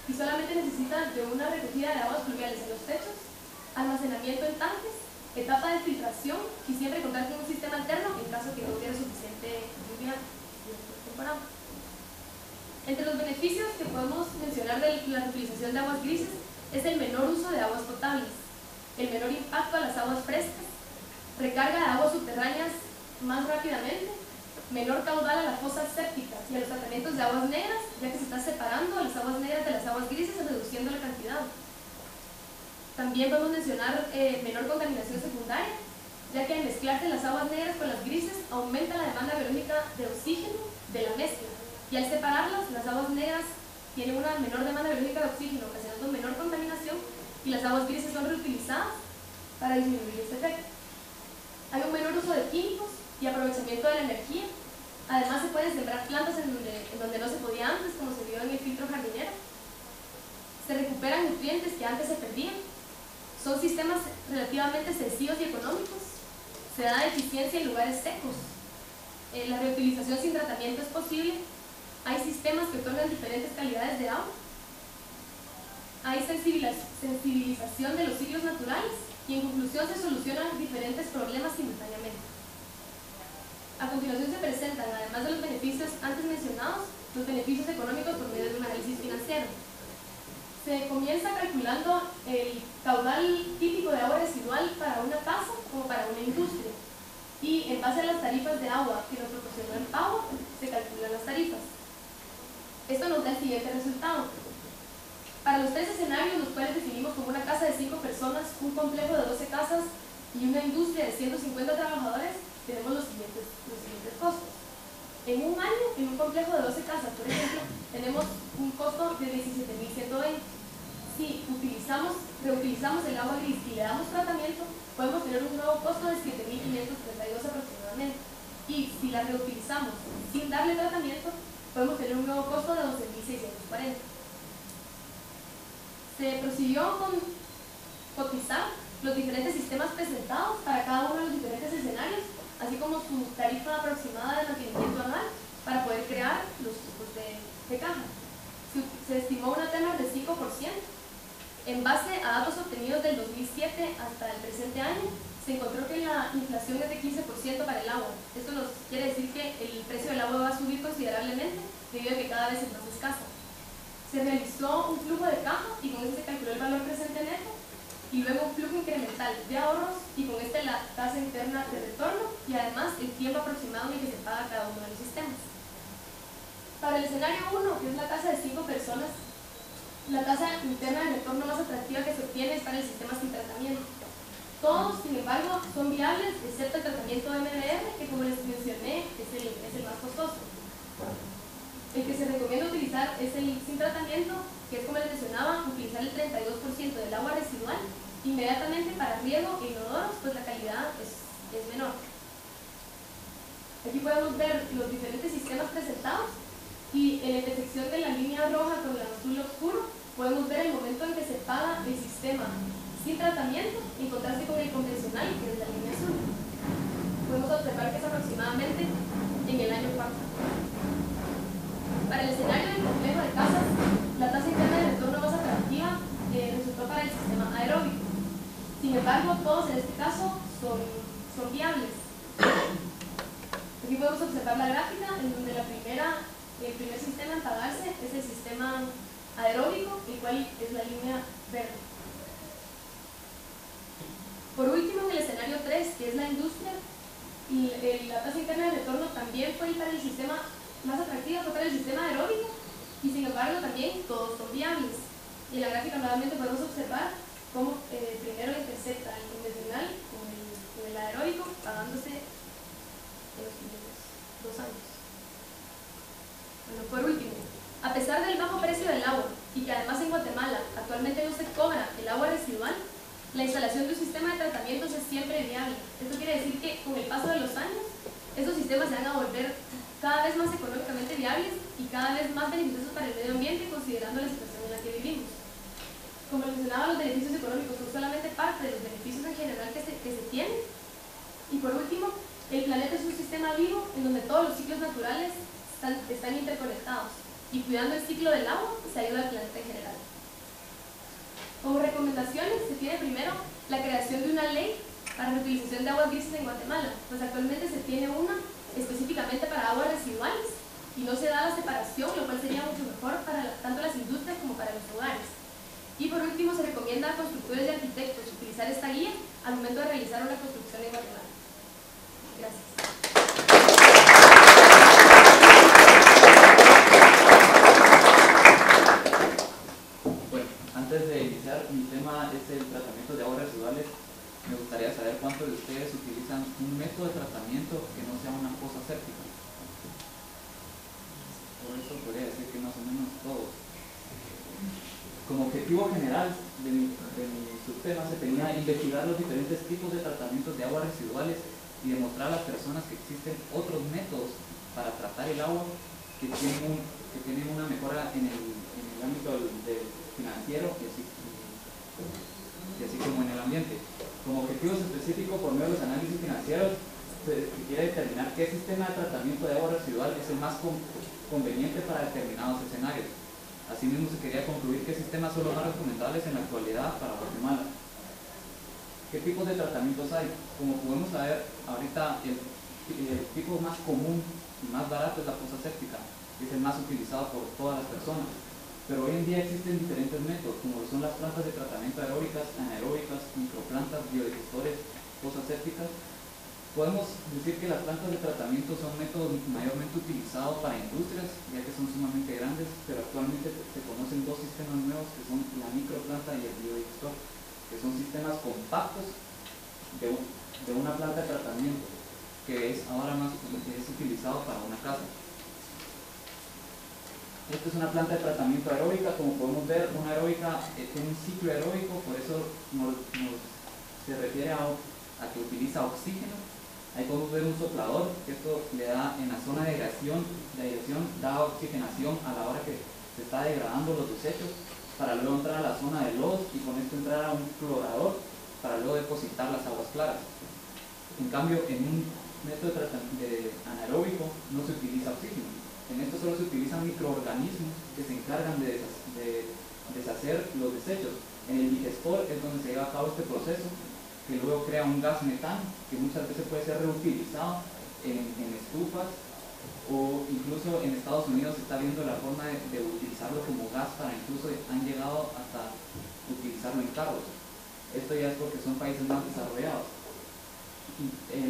S6: y solamente necesitan de una recogida de aguas fluviales en los techos, almacenamiento en tanques, etapa de filtración y siempre contar con un sistema alterno en caso que no hubiera suficiente lluvia durante la temporada. Entre los beneficios que podemos mencionar de la reutilización de aguas grises es el menor uso de aguas potables, el menor impacto a las aguas frescas, recarga de aguas subterráneas más rápidamente, menor caudal a las fosas sépticas y a los tratamientos de aguas negras, ya que se está separando las aguas negras de las aguas grises y reduciendo la cantidad. También podemos mencionar menor contaminación secundaria, ya que al mezclarse las aguas negras con las grises aumenta la demanda biológica de oxígeno de la mezcla, y al separarlas, las aguas negras tienen una menor demanda biológica de oxígeno, ocasionando menor contaminación, y las aguas grises son reutilizadas para disminuir este efecto. Hay un menor uso de químicos y aprovechamiento de la energía. Además, se pueden sembrar plantas en donde no se podía antes, como se vio en el filtro jardinero. Se recuperan nutrientes que antes se perdían. Son sistemas relativamente sencillos y económicos. Se da eficiencia en lugares secos. La reutilización sin tratamiento es posible. Hay sistemas que otorgan diferentes calidades de agua. Hay sensibilización de los ciclos naturales y en conclusión se solucionan diferentes problemas simultáneamente. A continuación se presentan, además de los beneficios antes mencionados, los beneficios económicos por medio de un análisis financiero. Se comienza calculando el caudal típico de agua residual para una casa como para una industria. Y en base a las tarifas de agua que nos proporcionó el PAO, se calculan las tarifas. Esto nos da el siguiente resultado. Para los tres escenarios, los cuales definimos como una casa de 5 personas, un complejo de 12 casas y una industria de 150 trabajadores, tenemos los siguientes costos. En un año, en un complejo de 12 casas, por ejemplo, tenemos un costo de 17.120. Si reutilizamos el agua gris y le damos tratamiento, podemos tener un nuevo costo de 7.532 aproximadamente. Y si la reutilizamos sin darle tratamiento, podemos tener un nuevo costo de 12.640. Se prosiguió con cotizar los diferentes sistemas presentados para cada uno de los diferentes escenarios, así como su tarifa aproximada de mantenimiento anual para poder crear los tipos de caja. Se estimó una tenor de 5%. En base a datos obtenidos del 2007 hasta el presente año, se encontró que la inflación es de 15% para el agua. Esto nos quiere decir que el precio del agua va a subir considerablemente debido a que cada vez es más escasa. Se realizó un flujo de caja y con este se calculó el valor presente neto y luego un flujo incremental de ahorros y con este la tasa interna de retorno y además el tiempo aproximado en el que se paga cada uno de los sistemas. Para el escenario 1, que es la casa de 5 personas, la tasa interna de retorno más atractiva que se obtiene es para el sistema sin tratamiento. Todos, sin embargo, son viables, excepto el tratamiento de MBR, que como les mencioné, es el más costoso. El que se recomienda utilizar es el sin tratamiento, que es como les mencionaba, utilizar el 32% del agua residual inmediatamente para riego e inodoros, pues la calidad es menor. Aquí podemos ver los diferentes sistemas presentados y en la intersección de la línea roja con el azul oscuro podemos ver el momento en que se paga el sistema sin tratamiento, en contraste con el convencional, que es la línea azul. Podemos observar que es aproximadamente en el año 4. Para el escenario del complejo de casas, la tasa interna de retorno más atractiva resultó para el sistema aeróbico. Sin embargo, todos en este caso son viables. Aquí podemos observar la gráfica en donde el primer sistema en pagarse es el sistema aeróbico, el cual es la línea verde. Por último, en el escenario 3, que es la industria, la tasa interna de retorno también fue para el sistema más atractiva, fue para el sistema aeróbico, y sin embargo también todos son viables. Y en la gráfica nuevamente podemos observar cómo primero intercepta el convencional con el aeróbico, pagándose en los primeros 2 años. Bueno, por último, a pesar del bajo precio del agua y que además en Guatemala actualmente no se cobra el agua residual, la instalación de un sistema de tratamientos es siempre viable. Esto quiere decir que con el paso de los años, estos sistemas se van a volver cada vez más económicamente viables y cada vez más beneficiosos para el medio ambiente, considerando la situación en la que vivimos. Como mencionaba, los beneficios económicos son solamente parte de los beneficios en general que se tienen. Y por último, el planeta es un sistema vivo en donde todos los ciclos naturales están interconectados, y cuidando el ciclo del agua se ayuda al planeta en general. Como recomendaciones se tiene primero la creación de una ley para reutilización de aguas grises en Guatemala, pues actualmente se tiene una específicamente para aguas residuales y no se da la separación, lo cual sería mucho mejor para tanto las industrias como para los hogares. Y por último, se recomienda a constructores y arquitectos utilizar esta guía al momento de realizar una construcción en Guatemala. Gracias.
S10: Bueno, antes de iniciar, mi tema es el tratamiento de aguas residuales. Me gustaría saber cuántos de ustedes utilizan un método de tratamiento que no sea una fosa séptica. Por eso podría decir que más o menos todos. Como objetivo general de mi subtema se tenía investigar los diferentes tipos de tratamientos de aguas residuales y demostrar a las personas que existen otros métodos para tratar el agua que tienen una mejora en el ámbito financiero y así como en el ambiente. Como objetivos específicos, por medio de los análisis financieros, se quiere determinar qué sistema de tratamiento de agua residual es el más conveniente para determinados escenarios. Asimismo, se quería concluir qué sistemas son los más recomendables en la actualidad para Guatemala. ¿Qué tipos de tratamientos hay? Como podemos saber, ahorita el tipo más común y más barato es la fosa séptica, que es el más utilizado por todas las personas. Pero hoy en día existen diferentes métodos, como son las plantas de tratamiento aeróbicas, anaeróbicas, microplantas, biodigestores, fosas sépticas. Podemos decir que las plantas de tratamiento son métodos mayormente utilizados para industrias, ya que son sumamente grandes, pero actualmente se conocen 2 sistemas nuevos que son la microplanta y el biodigestor, que son sistemas compactos de una planta de tratamiento, que es ahora más utilizado para una casa. Esta es una planta de tratamiento aeróbica. Como podemos ver, una aeróbica tiene un ciclo aeróbico, por eso se refiere a que utiliza oxígeno. Ahí podemos ver un soplador, que esto le da en la zona de aireación, da oxigenación a la hora que se está degradando los desechos, para luego entrar a la zona de lodos y con esto entrar a un clorador para luego depositar las aguas claras. En cambio, en un método de anaeróbico no se utiliza oxígeno. En esto solo se utilizan microorganismos que se encargan de deshacer los desechos. En el digestor es donde se lleva a cabo este proceso, que luego crea un gas metano, que muchas veces puede ser reutilizado en estufas, o incluso en Estados Unidos se está viendo la forma de utilizarlo como gas, para incluso han llegado hasta utilizarlo en carros. Esto ya es porque son países más desarrollados.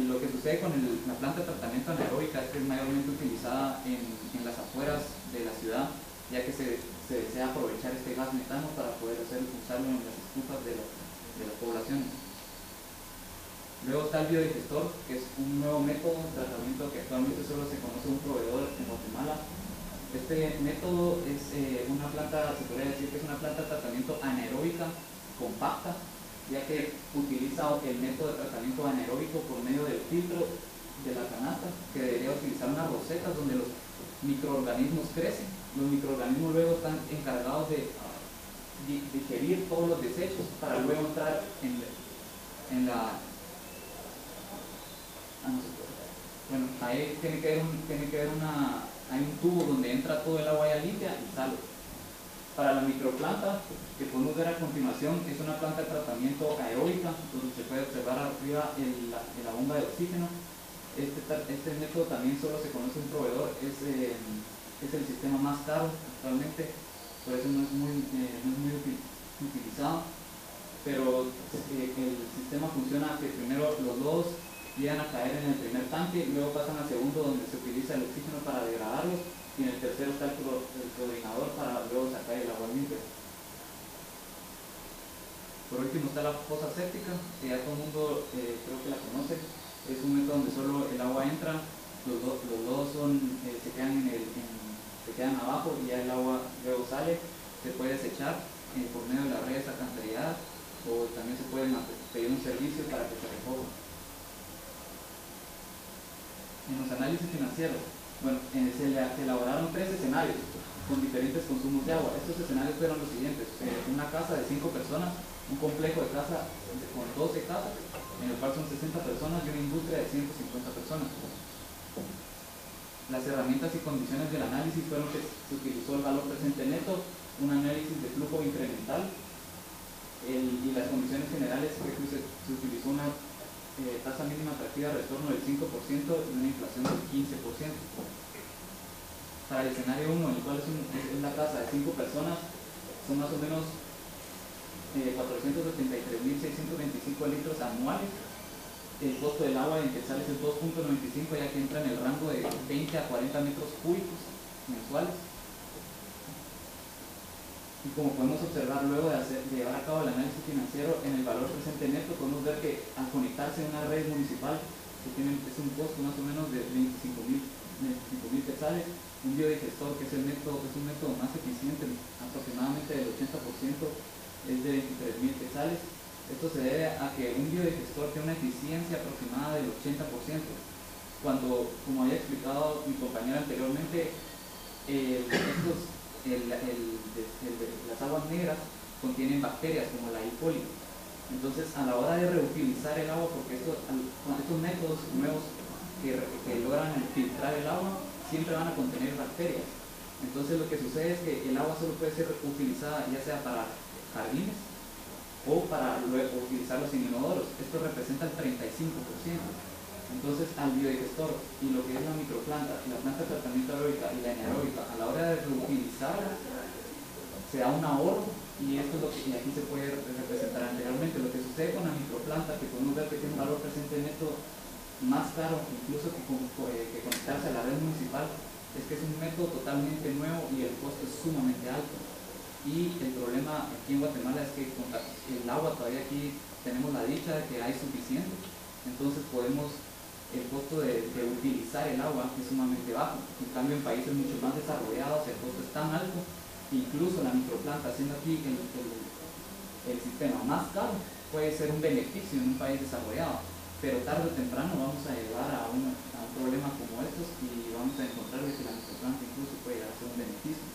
S10: Lo que sucede con la planta de tratamiento anaeróbica es que es mayormente utilizada en las afueras de la ciudad, ya que se desea aprovechar este gas metano para poder usarlo en las estufas de las poblaciones. Luego está el biodigestor, que es un nuevo método de tratamiento que actualmente solo se conoce un proveedor en Guatemala. Este método es una planta, se podría decir que es una planta de tratamiento anaeróbica compacta, ya que utiliza el método de tratamiento anaeróbico por medio del filtro de la canasta, que debería utilizar unas rosetas donde los microorganismos crecen. Los microorganismos luego están encargados de digerir todos los desechos para luego entrar en la... Bueno, ahí tiene que haber hay un tubo donde entra todo el agua ya limpia y sale. Para la microplanta, que podemos ver a continuación, es una planta de tratamiento aeróbica, donde se puede observar arriba la bomba de oxígeno. Este método también solo se conoce un proveedor, es el sistema más caro actualmente, por eso no es muy utilizado, pero el sistema funciona que primero los lodos llegan a caer en el primer tanque, luego pasan al segundo donde se utiliza el oxígeno para degradarlos, y en el tercero está el clorinador para luego sacar el agua limpia. Por último está la fosa séptica, que ya todo el mundo creo que la conoce. Es un método donde solo el agua entra, los lodos se quedan abajo y ya el agua luego sale, se puede desechar por medio de las redes alcantarilladas, o también se puede pedir un servicio para que se recoja. En los análisis financieros, bueno, se elaboraron 3 escenarios con diferentes consumos de agua. Estos escenarios fueron los siguientes: una casa de 5 personas, un complejo de casa con 12 casas, en el cual son 60 personas, y una industria de 150 personas. Las herramientas y condiciones del análisis fueron que se utilizó el valor presente neto, un análisis de flujo incremental, y las condiciones generales que se utilizó una tasa mínima atractiva de retorno del 5% y una inflación del 15%. Para el escenario 1, en el cual es la casa de 5 personas, son más o menos 473.625 litros anuales. El costo del agua en quetzales es 2.95, ya que entra en el rango de 20 a 40 metros cúbicos mensuales. Y como podemos observar luego de llevar a cabo el análisis financiero, en el valor presente neto podemos ver que al conectarse en una red municipal es un costo más o menos de 25.000 quetzales. Un biodigestor, que es un método más eficiente, aproximadamente del 80%, es de 23.000 quetzales. Esto se debe a que un biodigestor tiene una eficiencia aproximada del 80%, cuando, como había explicado mi compañera anteriormente, las aguas negras contienen bacterias como la E. coli. Entonces, a la hora de reutilizar el agua, porque estos métodos nuevos que logran filtrar el agua siempre van a contener bacterias. Entonces, lo que sucede es que el agua solo puede ser utilizada ya sea para jardines o para luego utilizarlos en inodoros. Esto representa el 35%. Entonces, al biodigestor y lo que es la microplanta, la planta de tratamiento aeróbica y la anaeróbica, a la hora de reutilizarla, se da un ahorro, y esto es lo que aquí se puede representar anteriormente. Lo que sucede con la microplanta, que podemos ver que tiene un valor presente neto más caro incluso que conectarse a la red municipal, es que es un método totalmente nuevo y el costo es sumamente alto. Y el problema aquí en Guatemala es que con el agua todavía aquí tenemos la dicha de que hay suficiente, entonces el costo de utilizar el agua es sumamente bajo. En cambio, en países mucho más desarrollados el costo es tan alto que incluso la microplanta, siendo aquí el sistema más caro, puede ser un beneficio en un país desarrollado, pero tarde o temprano vamos a llegar a un problema como estos y vamos a encontrar que la microplanta incluso puede llegar a ser un beneficio.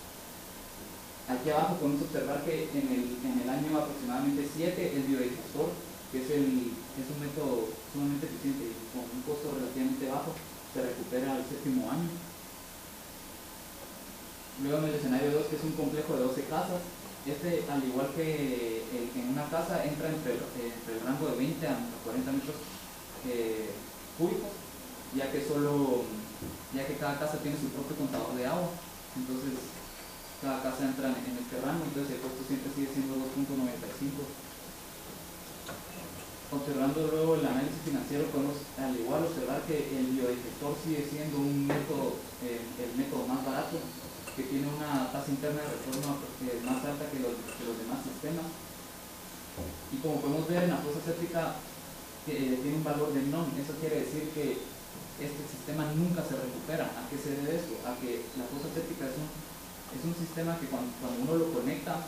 S10: Aquí abajo podemos observar que en el año aproximadamente 7 el biodigestor, que es un método sumamente eficiente y con un costo relativamente bajo, se recupera al 7º año. Luego en el escenario 2, que es un complejo de 12 casas, al igual que en una casa, entra entre el rango de 20 a 40 metros cúbicos, ya que cada casa tiene su propio contador de agua. Entonces cada casa entra en este rango, entonces el costo siempre sigue siendo 2.95. Observando luego el análisis financiero, podemos al igual observar que el biodigestor sigue siendo el método más barato, que tiene una tasa interna de retorno más alta que los demás sistemas. Y como podemos ver, en la fosa séptica tiene un valor de non. Eso quiere decir que este sistema nunca se recupera. ¿A qué se debe esto? A que la fosa séptica es un sistema que cuando uno lo conecta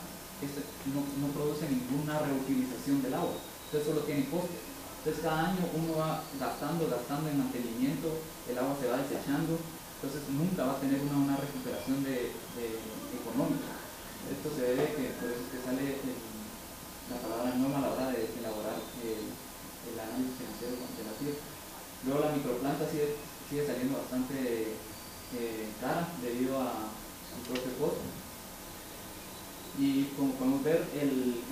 S10: no produce ninguna reutilización del agua, entonces solo tiene costo. Entonces cada año uno va gastando en mantenimiento, el agua se va desechando, entonces nunca va a tener una recuperación económica. Esto se debe que por eso es que sale la palabra norma a la hora de elaborar el análisis financiero cuantitativo. Luego la microplanta sigue saliendo bastante cara debido a su propio costo. Y como podemos ver, el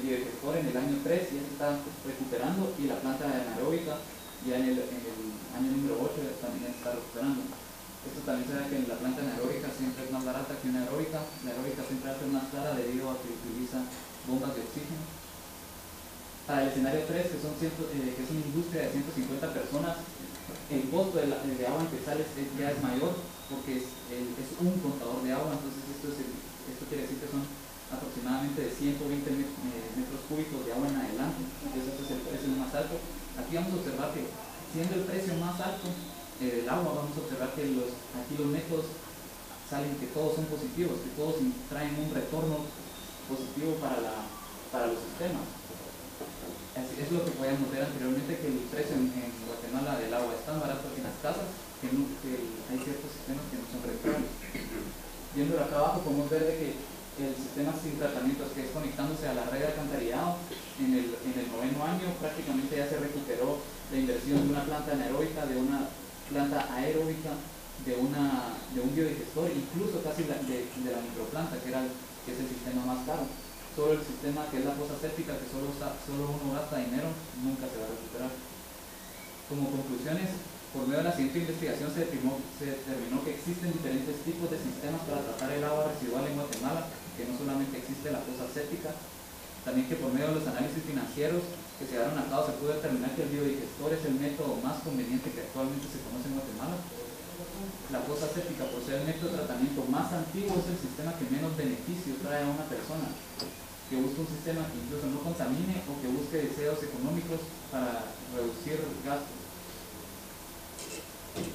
S10: biodigestore en el año 3 ya se está recuperando, y la planta anaeróbica ya en el año número 8 también se está recuperando. Esto también se da que la planta anaeróbica siempre es más barata que una aeróbica. La aeróbica siempre va a ser más cara debido a que utiliza bombas de oxígeno. Para el escenario 3, que es una industria de 150 personas, el costo de agua en quetzales ya es mayor, porque es un contador de agua. Entonces esto quiere decir que son aproximadamente de 120 metros cúbicos de agua en adelante. Entonces este es el precio más alto. Aquí vamos a observar que, siendo el precio más alto del agua, vamos a observar que aquí los métodos salen que todos son positivos, que todos traen un retorno positivo para los sistemas. Es lo que podíamos ver anteriormente, que el precio en Guatemala del agua es tan barato que en las casas que hay ciertos sistemas que no son rentables. Viendo acá abajo podemos ver de que el sistema sin tratamientos, que es conectándose a la red de alcantarillado, en el 9º año prácticamente ya se recuperó la inversión de una planta anaeróbica, de una planta aeróbica, de un biodigestor, incluso casi de la microplanta, que es el sistema más caro. Solo el sistema que es la fosa séptica, que solo uno gasta dinero, nunca se va a recuperar. Como conclusiones, por medio de la siguiente investigación se determinó que existen diferentes tipos de sistemas para tratar el agua residual en Guatemala, que no solamente existe la fosa séptica, también que por medio de los análisis financieros que se llevaron a cabo se pudo determinar que el biodigestor es el método más conveniente que actualmente se conoce en Guatemala. La fosa séptica, por ser el método de tratamiento más antiguo, es el sistema que menos beneficio trae a una persona, que busca un sistema que incluso no contamine o que busque deseos económicos para reducir gastos.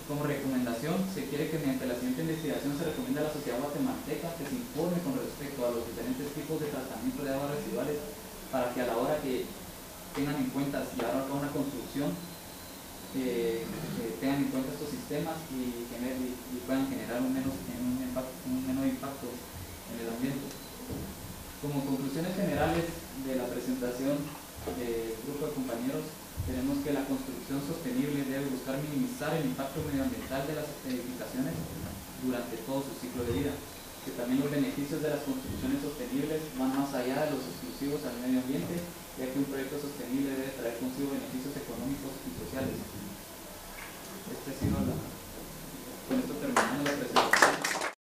S10: Como recomendación, se quiere que mediante la siguiente investigación se recomienda a la sociedad guatemalteca que se informe con respecto a los diferentes tipos de tratamiento de aguas residuales, para que a la hora que tengan en cuenta si llevar a cabo una construcción, tengan en cuenta estos sistemas y puedan generar un menor impacto en el ambiente. Como conclusiones generales de la presentación del grupo de compañeros, tenemos que la construcción sostenible debe buscar minimizar el impacto medioambiental de las edificaciones durante todo su ciclo de vida, que también los beneficios de las construcciones sostenibles van más allá de los exclusivos al medio ambiente,